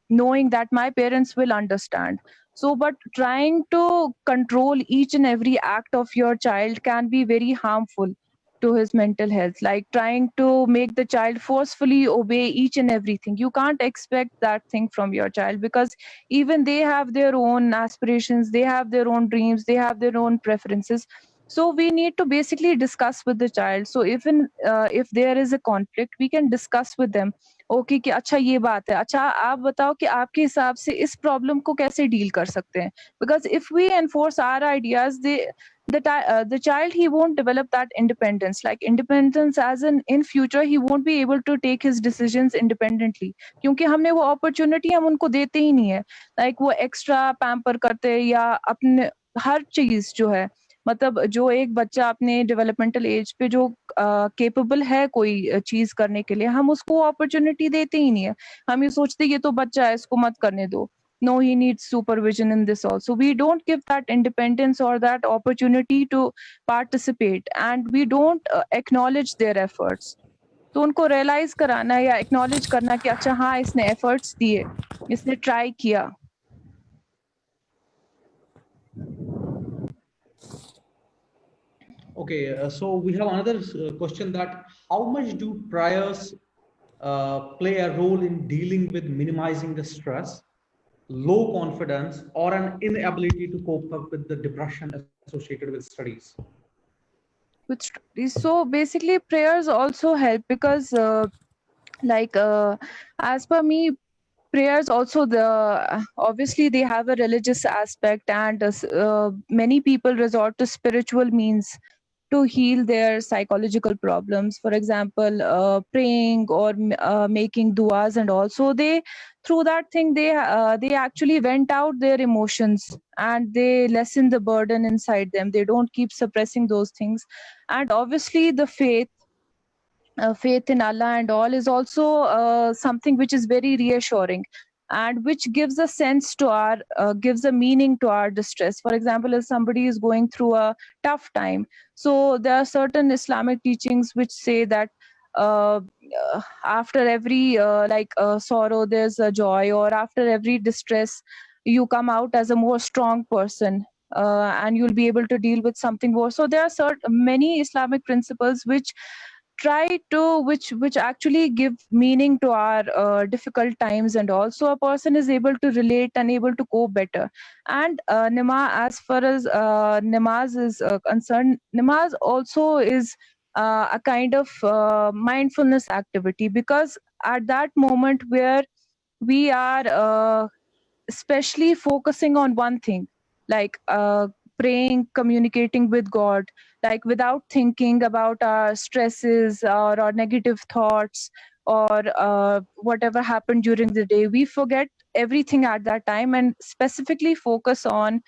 knowing that my parents will understand. So but trying to control each and every act of your child can be very harmful to his mental health. Like trying to make the child forcefully obey each and everything, you can't expect that thing from your child, because even they have their own aspirations, they have their own dreams, they have their own preferences. So we need to basically discuss with the child. So even if there is a conflict, we can discuss with them. Okay कि अच्छा ये बात है, अच्छा आप बताओ कि आपके हिसाब से इस प्रॉब्लम को कैसे डील कर सकते हैं, because if we enforce our ideas, the child, he won't develop that independence, like independence as in future he won't be able to take his decisions independently, क्योंकि हमने वो opportunity हम उनको देते ही नहीं है. Like वो extra pamper करते हैं, या अपने हर चीज जो है, मतलब जो एक बच्चा अपने डेवलपमेंटल एज पे जो केपेबल है कोई चीज करने के लिए, हम उसको अपॉर्चुनिटी देते ही नहीं है. हम ये सोचते ये तो बच्चा है, इसको मत करने दो. No, he needs supervision in this also. We don't give that independence or that opportunity to participate, and we don't acknowledge their efforts. तो उनको realize कराना या acknowledge करना कि अच्छा हाँ इसने efforts दिए, इसने try किया. Okay, so we have another question, that how much do priors play a role in dealing with minimizing the stress, low confidence, or an inability to cope up with the depression associated with studies? With studies. So basically prayers also help, because like as per me, prayers also, obviously they have a religious aspect, and many people resort to spiritual means to heal their psychological problems. For example, praying or making duas, and also they, through that thing, they actually vent out their emotions, and they lessen the burden inside them. They don't keep suppressing those things. And obviously the faith in Allah and all is also something which is very reassuring, and which gives a sense to our gives a meaning to our distress. For example, if somebody is going through a tough time, so there are certain Islamic teachings which say that uh, after every sorrow there's a joy, or after every distress you come out as a more strong person, and you'll be able to deal with something more. So there are many Islamic principles which try to which actually give meaning to our difficult times, and also a person is able to relate and able to cope better. And as far as namaz is concerned, namaz also is a kind of mindfulness activity, because at that moment where we are especially focusing on one thing, like praying, communicating with God, like without thinking about our stresses or our negative thoughts, or whatever happened during the day, we forget everything at that time and specifically focus on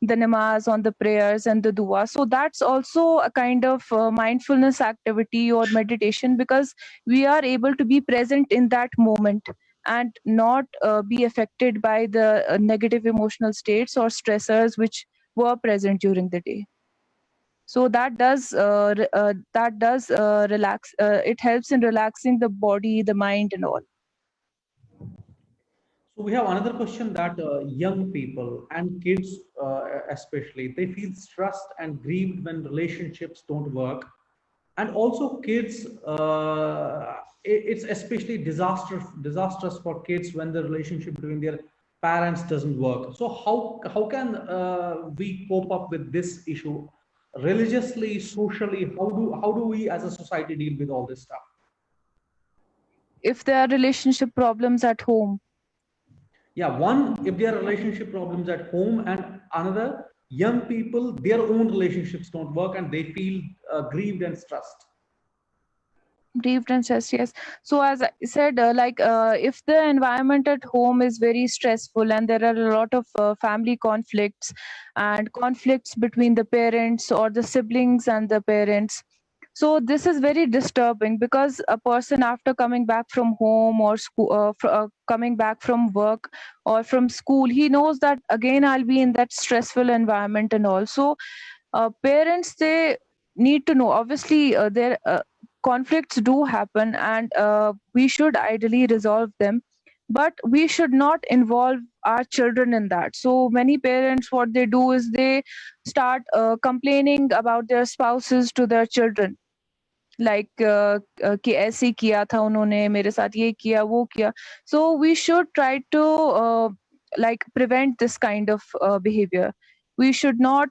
the namaz, on the prayers and the dua. So that's also a kind of mindfulness activity or meditation, because we are able to be present in that moment and not be affected by the negative emotional states or stressors which were present during the day. So that does relax. It helps in relaxing the body, the mind, and all. So we have another question, that young people and kids, especially, they feel stressed and grieved when relationships don't work, and also kids. It's especially disastrous for kids when the relationship between their parents doesn't work. So how can we cope up with this issue? religiously, socially, how do we as a society deal with all this stuff? If there are relationship problems at home. Yeah, one, if there are relationship problems at home, and another, young people, their own relationships don't work and they feel grieved and stressed. Grieved and stressed, yes. So as I said, if the environment at home is very stressful and there are a lot of family conflicts and conflicts between the parents or the siblings and the parents, so this is very disturbing, because a person, after coming back from home or school, coming back from work or from school, he knows that again I'll be in that stressful environment. And also parents, they need to know, obviously there conflicts do happen, and we should ideally resolve them, but we should not involve our children in that. So many parents, what they do is they start complaining about their spouses to their children, like कि ऐसे किया था उन्होंने मेरे साथ, ये किया वो किया. So we should try to like prevent this kind of behavior. We should not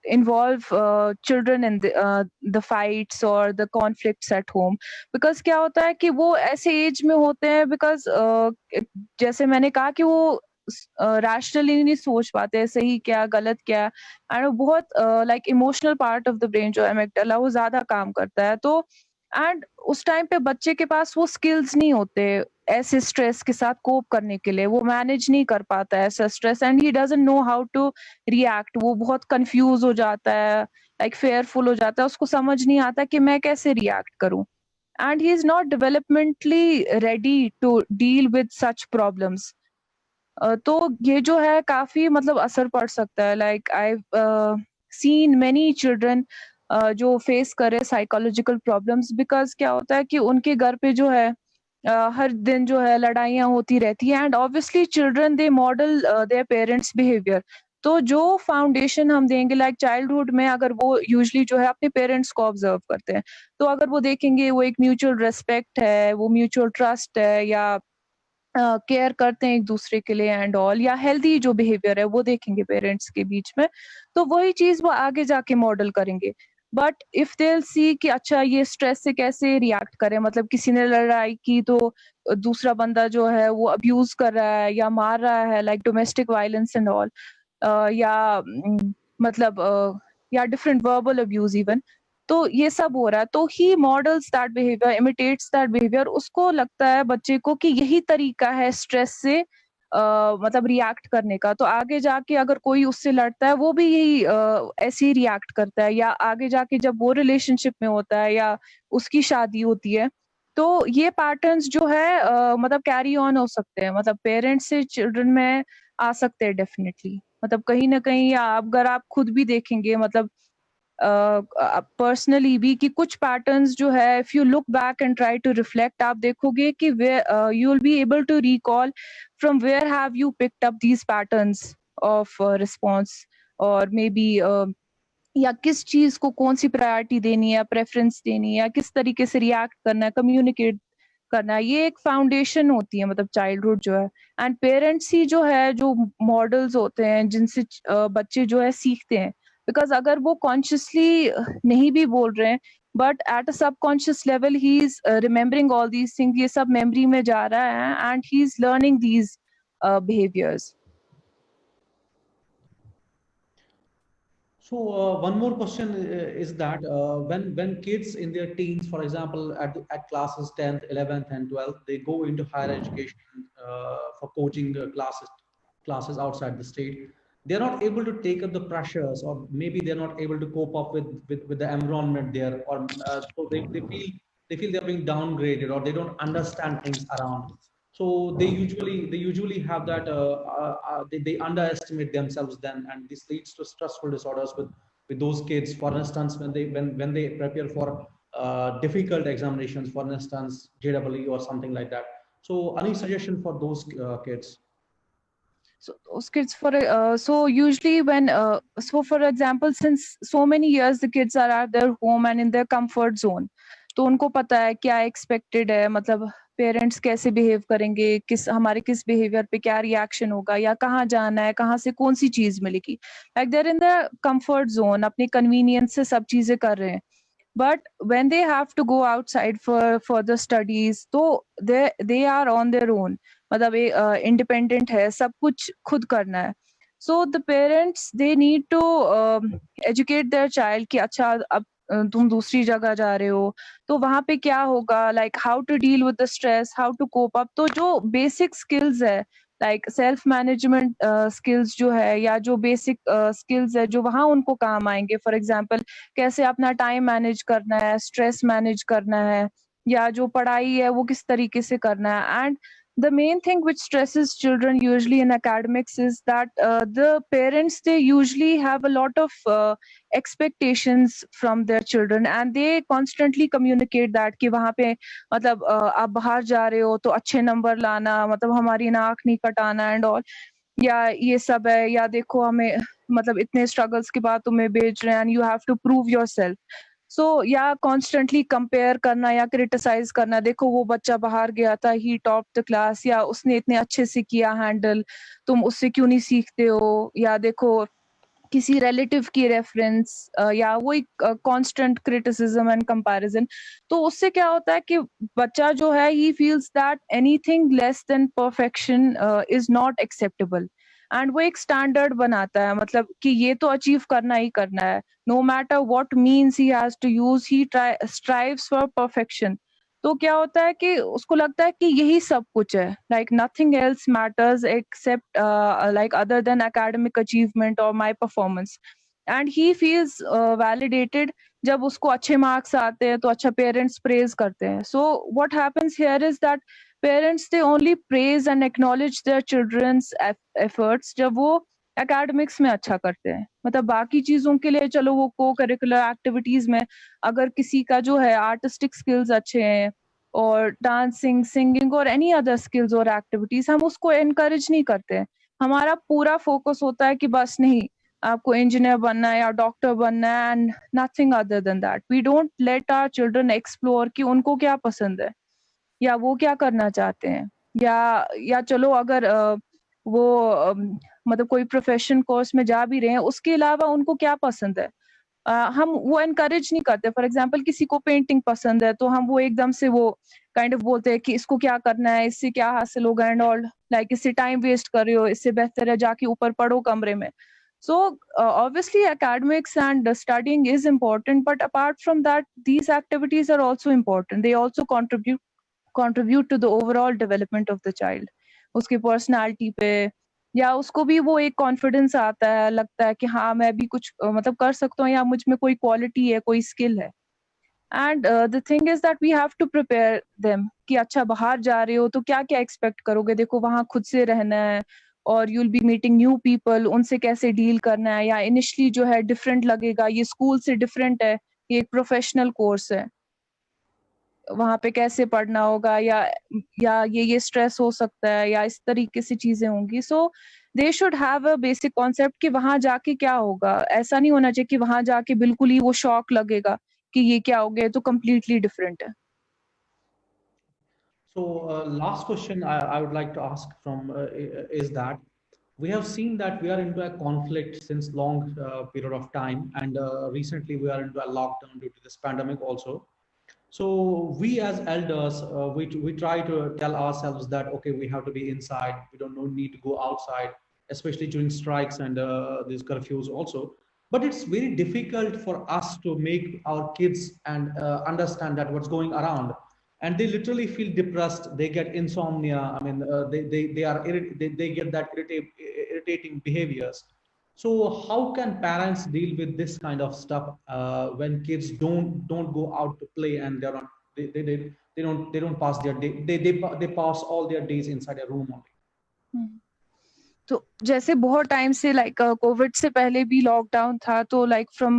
involve children in the fights or the conflicts at home, because क्या होता है कि वो ऐसे एज में होते हैं, because जैसे मैंने कहा कि वो रैशनली नहीं सोच पाते सही क्या गलत क्या, एंड बहुत like emotional part of the brain जो एमिगडाला वो ज्यादा काम करता है. तो एंड उस टाइम पे बच्चे के पास वो स्किल्स नहीं होते ऐसे स्ट्रेस के साथ कोप करने के लिए, वो मैनेज नहीं कर पाता है ऐसा stress, and he doesn't know how to react. वो बहुत कंफ्यूज हो जाता है, लाइक फेयरफुल हो जाता है, उसको समझ नहीं आता कि मैं कैसे रिएक्ट करूं, and he is not developmentally ready to deal with such problems. तो ये जो है काफी मतलब असर पड़ सकता है. Like I seen many children जो फेस करे साइकोलॉजिकल प्रॉब्लम्स, बिकॉज क्या होता है कि उनके घर पे जो है हर दिन जो है लड़ाइयाँ होती रहती हैं, and obviously children they model their parents behaviour. तो जो फाउंडेशन हम देंगे लाइक चाइल्डहुड में, अगर वो यूजुअली जो है अपने पेरेंट्स को ऑब्जर्व करते हैं, तो अगर वो देखेंगे वो एक म्यूचुअल रेस्पेक्ट है, वो म्यूचुअल ट्रस्ट है, या केयर करते हैं एक दूसरे के लिए एंड ऑल, या हेल्दी जो बिहेवियर है वो देखेंगे पेरेंट्स के बीच में, तो वही चीज वो आगे जाके मॉडल करेंगे. बट इफ दे सी कि अच्छा ये स्ट्रेस से कैसे रिएक्ट करें, मतलब किसी ने लड़ाई की तो दूसरा बंदा जो है वो अब्यूज कर रहा है या मार रहा है, like domestic violence and all, या मतलब या डिफरेंट वर्बल अब्यूज इवन, तो ये सब हो रहा है, तो he models that behaviour, imitates that behaviour. उसको लगता है बच्चे को कि यही तरीका है स्ट्रेस से मतलब रिएक्ट करने का, तो आगे जाके अगर कोई उससे लड़ता है वो भी यही ऐसे ही रिएक्ट करता है, या आगे जाके जब वो रिलेशनशिप में होता है या उसकी शादी होती है, तो ये पैटर्न्स जो है मतलब कैरी ऑन हो सकते हैं, मतलब पेरेंट्स से चिल्ड्रन में आ सकते हैं डेफिनेटली. मतलब कहीं ना कहीं, या अगर आप खुद भी देखेंगे मतलब पर्सनली भी, कि कुछ पैटर्न्स जो है if you look back and try to reflect, आप देखोगे कि you will be able to recall from where have you picked up these patterns of response, और मे बी या किस चीज को कौन सी प्रायोरिटी देनी है, प्रेफरेंस देनी है, या किस तरीके से रिएक्ट करना है, कम्युनिकेट करना है. ये एक फाउंडेशन होती है मतलब चाइल्डहुड जो है, एंड पेरेंट्स ही जो है जो मॉडल्स होते हैं जिनसे बच्चे जो है सीखते हैं. बिकॉज अगर वो कॉन्शियसली नहीं भी बोल रहे हैं, but at a subconscious level he is remembering all these things, ये सब मेमोरी में जा रहा है, and he is learning these behaviours. So one more question is that when kids in their teens, for example, at classes 10th, 11th, and 12th, they go into higher education for coaching classes outside the state, they're not able to take up the pressures, or maybe they're not able to cope up with the environment there, or so they feel they're being downgraded, or they don't understand things around. So they usually have that they underestimate themselves then, and this leads to stressful disorders with those kids. For instance, when they prepare for difficult examinations, for instance JEE or something like that. So any suggestion for those kids? So those kids so usually when so for example, since so many years the kids are at their home and in their comfort zone, तो उनको पता है क्या expected है, मतलब parents कैसे behave करेंगे, किस बिहेवियर पे क्या रिएक्शन होगा, या कहाँ जाना है, कहाँ से कौन सी चीज मिलेगी. Like there in the comfort zone, अपने कन्वीनियंस से सब चीजें कर रहे हैं. But when they have to go outside for further studies, तो they are on their own. मतलब independent है, सब कुछ खुद करना है. So the parents, they need to educate their child कि अच्छा अब तुम दूसरी जगह जा रहे हो तो वहाँ पे क्या होगा, like how to deal with the stress, how to cope up. तो जो basic skills है, लाइक सेल्फ मैनेजमेंट स्किल्स जो है, या जो बेसिक स्किल्स है जो वहाँ उनको काम आएंगे. फॉर एग्जांपल कैसे अपना टाइम मैनेज करना है, स्ट्रेस मैनेज करना है, या जो पढ़ाई है वो किस तरीके से करना है. And the main thing which stresses children usually in academics is that the parents, they usually have a lot of expectations from their children, and they constantly communicate that कि वहाँ पे मतलब आप बाहर जा रहे हो तो अच्छे नंबर लाना, मतलब हमारी नाक नहीं कटाना एंड ऑल, या ये सब है, या देखो हमें मतलब इतने स्ट्रगल्स के बाद तुम्हें भेज रहे हैं and you have to prove yourself. So या कॉन्स्टेंटली कंपेयर करना या क्रिटिसाइज करना, देखो वो बच्चा बाहर गया था, ही टॉप द क्लास, या उसने इतने अच्छे से किया हैंडल, तुम उससे क्यों नहीं सीखते हो, या देखो किसी रिलेटिव की रेफरेंस, या वो एक कांस्टेंट क्रिटिसिज्म एंड कंपैरिजन. तो उससे क्या होता है कि बच्चा जो है, he feels that anything less than perfection is not acceptable, and वो एक स्टैंडर्ड बनाता है, मतलब कि ये तो अचीव करना ही करना है, no matter what means he has to use, he strives for perfection. तो क्या होता है कि उसको लगता है कि यही सब कुछ है, like nothing else matters except like other than academic achievement और my performance. And he feels validated. जब उसको अच्छे मार्क्स आते हैं तो अच्छा पेरेंट्स प्रेज करते हैं. So what happens here is that parents, they only praise and acknowledge their children's efforts जब वो academics में अच्छा करते हैं. मतलब बाकी चीजों के लिए चलो वो को करिकुलर एक्टिविटीज में अगर किसी का जो है आर्टिस्टिक स्किल्स अच्छे हैं और डांसिंग, सिंगिंग और एनी अदर स्किल्स और एक्टिविटीज, हम उसको एनकरेज नहीं करते हैं. हमारा पूरा फोकस होता है कि बस नहीं, आपको इंजीनियर बनना है या डॉक्टर बनना है, and nothing other than that. We don't let our children explore कि उनको क्या पसंद है या वो क्या करना चाहते हैं, या चलो अगर वो मतलब कोई प्रोफेशन कोर्स में जा भी रहे हैं, उसके अलावा उनको क्या पसंद है. हम वो एनकरेज नहीं करते. फॉर एग्जांपल किसी को पेंटिंग पसंद है तो हम वो एकदम से वो काइंड ऑफ बोलते हैं कि इसको क्या करना है, इससे क्या हासिल होगा एंड ऑल, लाइक इससे टाइम वेस्ट कर रहे हो, इससे बेहतर है जाके ऊपर पढ़ो कमरे में. So obviously academics and studying is important, but apart from that, these activities are also important. They also contribute to the overall development of the child. उसकी पर्सनालिटी पे, या उसको भी वो एक कॉन्फिडेंस आता है, लगता है कि हाँ मैं भी कुछ मतलब कर सकता हूँ, या मुझ में कोई क्वालिटी है, कोई स्किल है. And the thing is that we have to prepare them कि अच्छा बाहर जा रहे हो तो क्या क्या एक्सपेक्ट करोगे. देखो वहाँ खुद से रहना है, और you will B meeting new people, उनसे कैसे डील करना है, या इनिशियली जो है डिफरेंट लगेगा, ये स्कूल से डिफरेंट है, ये एक प्रोफेशनल कोर्स है, वहां पे कैसे पढ़ना होगा, या ये स्ट्रेस हो सकता है, या इस तरीके से चीजें होंगी. So they should have a basic concept कि वहां जाके क्या होगा. ऐसा नहीं होना चाहिए कि वहां जाके बिल्कुल ही वो शॉक लगेगा कि ये क्या हो गया, तो कम्प्लीटली डिफरेंट है. So last question I would like to ask from is that we have seen that we are into a conflict since long period of time, and recently we are into a lockdown due to this pandemic also. So we as elders, we try to tell ourselves that, okay, we have to be inside. We don't need to go outside, especially during strikes and these curfews also. But it's very difficult for us to make our kids and understand that what's going around. And they literally feel depressed. They get insomnia. I mean, they get that irritating behaviors. So how can parents deal with this kind of stuff when kids don't go out to play, and they're not they don't pass their day, they pass all their days inside a room only. तो जैसे बहुत time से like Covid से पहले भी lockdown था, तो like from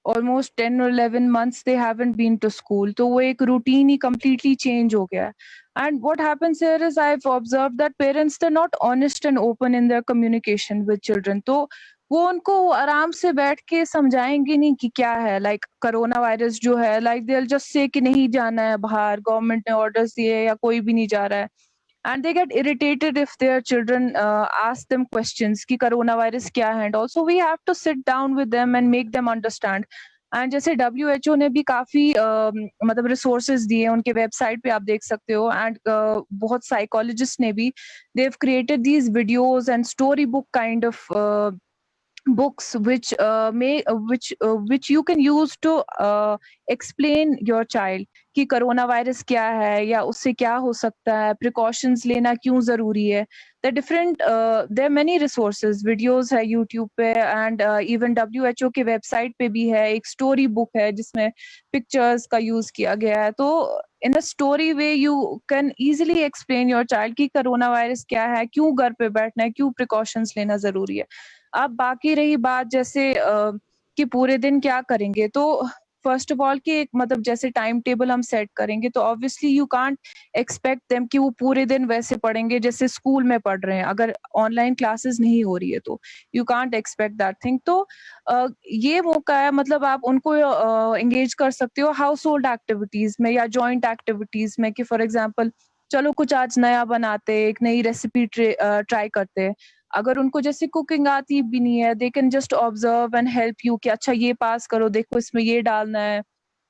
almost 10 or 11 months they haven't been to school. तो वो एक रूटीन ही completely change हो गया. And what happens here is I've observed that parents, they're not honest and open in their communication with children. तो वो उनको आराम से बैठ के समझाएंगे नहीं कि क्या है, लाइक कोरोना वायरस जो है, like they will just say कि नहीं जाना है बाहर, गवर्नमेंट ने ऑर्डर्स दिए या कोई भी नहीं जा रहा है, and they get irritated if their children ask them questions कि कोरोना वायरस क्या है, and also we have to sit down with them and make them understand. And जैसे WHO ने भी काफी मतलब रिसोर्सेज दिए, उनके वेबसाइट पे आप देख सकते हो, एंड बहुत साइकोलॉजिस्ट ने भी, they have created these videos and story book kind of books which you can use to explain your child कि कोरोना वायरस क्या है या उससे क्या हो सकता है, प्रिकॉशंस लेना क्यों जरूरी है. there are many resources, videos है YouTube पे, and even WHO के वेबसाइट पे भी है एक स्टोरी बुक है जिसमें पिक्चर्स का यूज किया गया है. तो in a story way you can easily explain your child कि कोरोना वायरस क्या है, क्यों घर पे बैठना है, क्यों प्रिकॉशंस लेना जरूरी है. अब बाकी रही बात जैसे कि पूरे दिन क्या करेंगे, तो फर्स्ट ऑफ ऑल कि एक मतलब जैसे टाइम टेबल हम सेट करेंगे, तो obviously you can't expect them कि वो पूरे दिन वैसे पढ़ेंगे जैसे स्कूल में पढ़ रहे हैं. अगर ऑनलाइन क्लासेस नहीं हो रही है तो you can't expect that thing. तो ये मौका है, मतलब आप उनको एंगेज कर सकते हो हाउस होल्ड एक्टिविटीज में या जॉइंट एक्टिविटीज में, कि फॉर एग्जाम्पल चलो कुछ आज नया बनाते, एक नई रेसिपी ट्राई करते. अगर उनको जैसे कुकिंग आती भी नहीं है, they can just observe and help you कि अच्छा ये पास करो, देखो इसमें ये डालना है,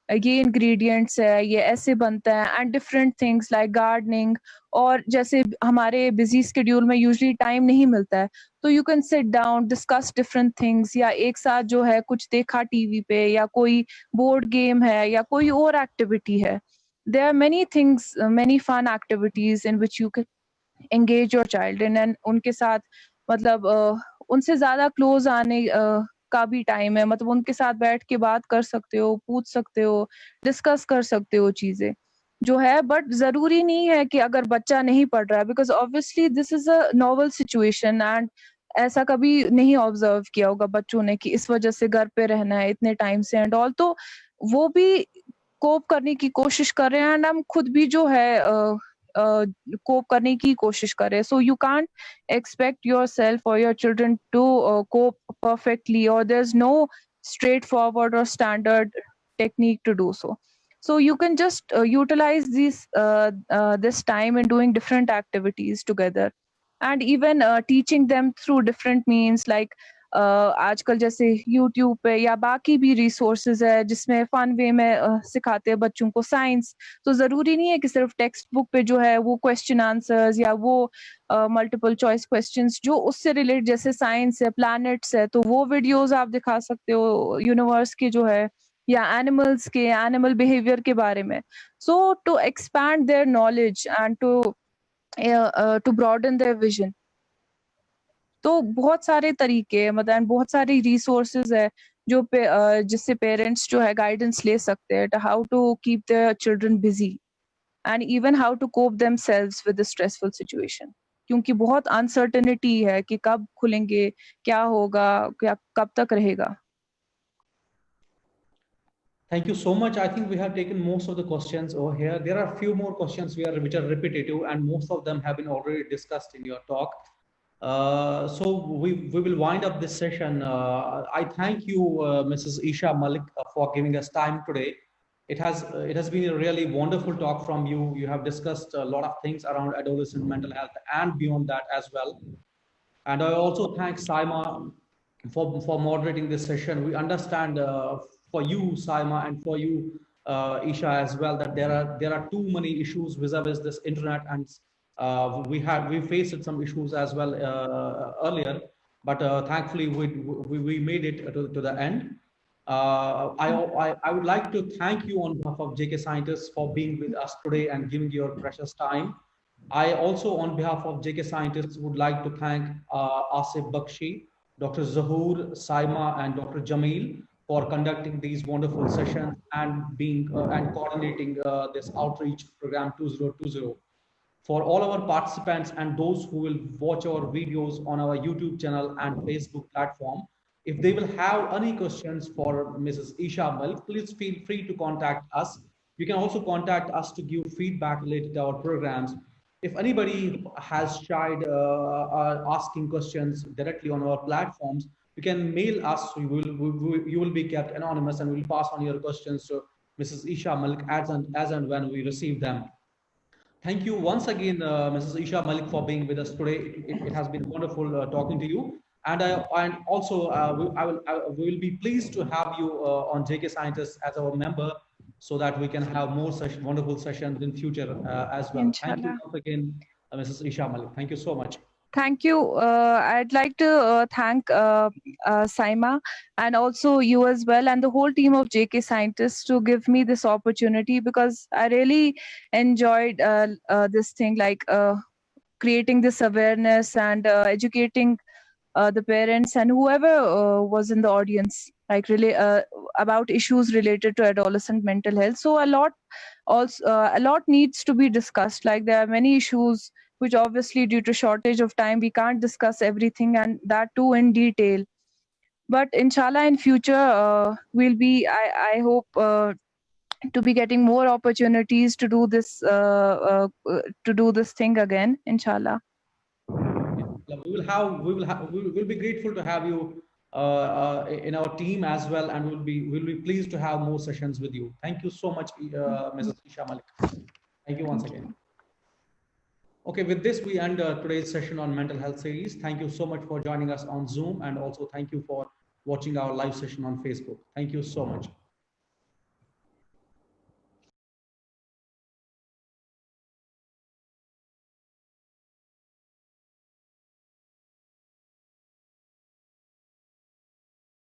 ये इंग्रेडिएंट्स है, ये ऐसे बनता है, and different things like gardening. और जैसे हमारे बिजी स्केड्यूल में यूजुअली टाइम नहीं मिलता है, तो you can sit down, discuss different things, या एक साथ जो है कुछ देखा टीवी पे, या कोई बोर्ड गेम है या कोई और एक्टिविटी है. There are many things, many fun activities in which you can engage your child in, and उनके साथ मतलब उनसे ज्यादा क्लोज आने का भी टाइम है, मतलब उनके साथ बैठ के बात कर सकते हो, पूछ सकते हो, डिस्कस कर सकते हो चीजें जो है. बट जरूरी नहीं है कि अगर बच्चा नहीं पढ़ रहा है, because obviously this is a novel situation, and ऐसा कभी नहीं ऑब्जर्व किया होगा बच्चों ने कि इस वजह से घर पे रहना है इतने टाइम से एंड ऑल. तो वो भी कोप करने की कोशिश कर रहे हैं, एंड हम खुद भी जो है कोप करने की कोशिश करें. So you can't expect yourself or your children to cope perfectly, or there's no straightforward or standard technique to do so. So you can just utilize this time in doing different activities together, and even teaching them through different means like आजकल जैसे YouTube पे या बाकी भी resources है जिसमें fun way में सिखाते हैं बच्चों को साइंस. तो जरूरी नहीं है कि सिर्फ टेक्स्ट बुक पे जो है वो क्वेश्चन आंसर्स या वो मल्टीपल चॉइस क्वेश्चंस जो उससे रिलेटेड, जैसे साइंस है, प्लैनेट्स है, तो वो वीडियोस आप दिखा सकते हो यूनिवर्स के जो है, या एनिमल्स के, एनिमल बिहेवियर के बारे में. So to expand their knowledge and to broaden their vision. तो बहुत सारे तरीके हैं, मतलब बहुत सारी रिसोर्सेज है जो जिससे पेरेंट्स जो है गाइडेंस ले सकते हैं, how to keep their children busy and even how to cope themselves with the stressful situation. क्योंकि बहुत अनसर्टेनिटी है कि कब खुलेंगे, क्या होगा, क्या कब तक रहेगा. Thank you so much. I think we have taken most of the questions over here. There are a few more questions which are repetitive, and most of them have been already discussed in your talk. So we will wind up this session. I thank you, Mrs. Isha Malik, for giving us time today. It has been a really wonderful talk from you. You have discussed a lot of things around adolescent mental health and beyond that as well. And I also thank Saima for moderating this session. We understand for you, Saima, and for you, Isha, as well, that there are too many issues vis-a-vis this internet, and we faced some issues as well earlier, but thankfully we made it to the end. I would like to thank you on behalf of JK Scientists for being with us today and giving your precious time. I also, on behalf of JK Scientists, would like to thank Asif Bakshi, Dr. Zahoor, Saima, and Dr. Jamil for conducting these wonderful sessions and being and coordinating this outreach program 2020. For all our participants and those who will watch our videos on our YouTube channel and Facebook platform, if they will have any questions for Mrs. Isha Malik, please feel free to contact us. You can also contact us to give feedback related to our programs. If anybody has tried asking questions directly on our platforms, you can mail us. You will be kept anonymous, and we'll pass on your questions to Mrs. Isha Malik as and when we receive them. Thank you once again, Mrs. Isha Malik, for being with us today. It has been wonderful talking to you. And also we will be pleased to have you on JK Scientists as our member, so that we can have more such wonderful sessions in future as well. Thank you once again, Mrs. Isha Malik. Thank you so much. Thank you. I'd like to thank Saima and also you as well, and the whole team of JK Scientists to give me this opportunity, because I really enjoyed this thing, like creating this awareness and educating the parents and whoever was in the audience, like really about issues related to adolescent mental health. So a lot needs to be discussed. Like there are many issues which obviously due to shortage of time we can't discuss everything, and that too in detail. But inshallah in future we'll be, I hope to be getting more opportunities to do this thing again, inshallah. We'll be grateful to have you in our team as well, and we'll be pleased to have more sessions with you. Thank you so much, Mrs. Isha Malik. Thank you once again. Okay, with this we end today's session on mental health series. Thank you so much for joining us on Zoom, and also thank you for watching our live session on Facebook. Thank you so much.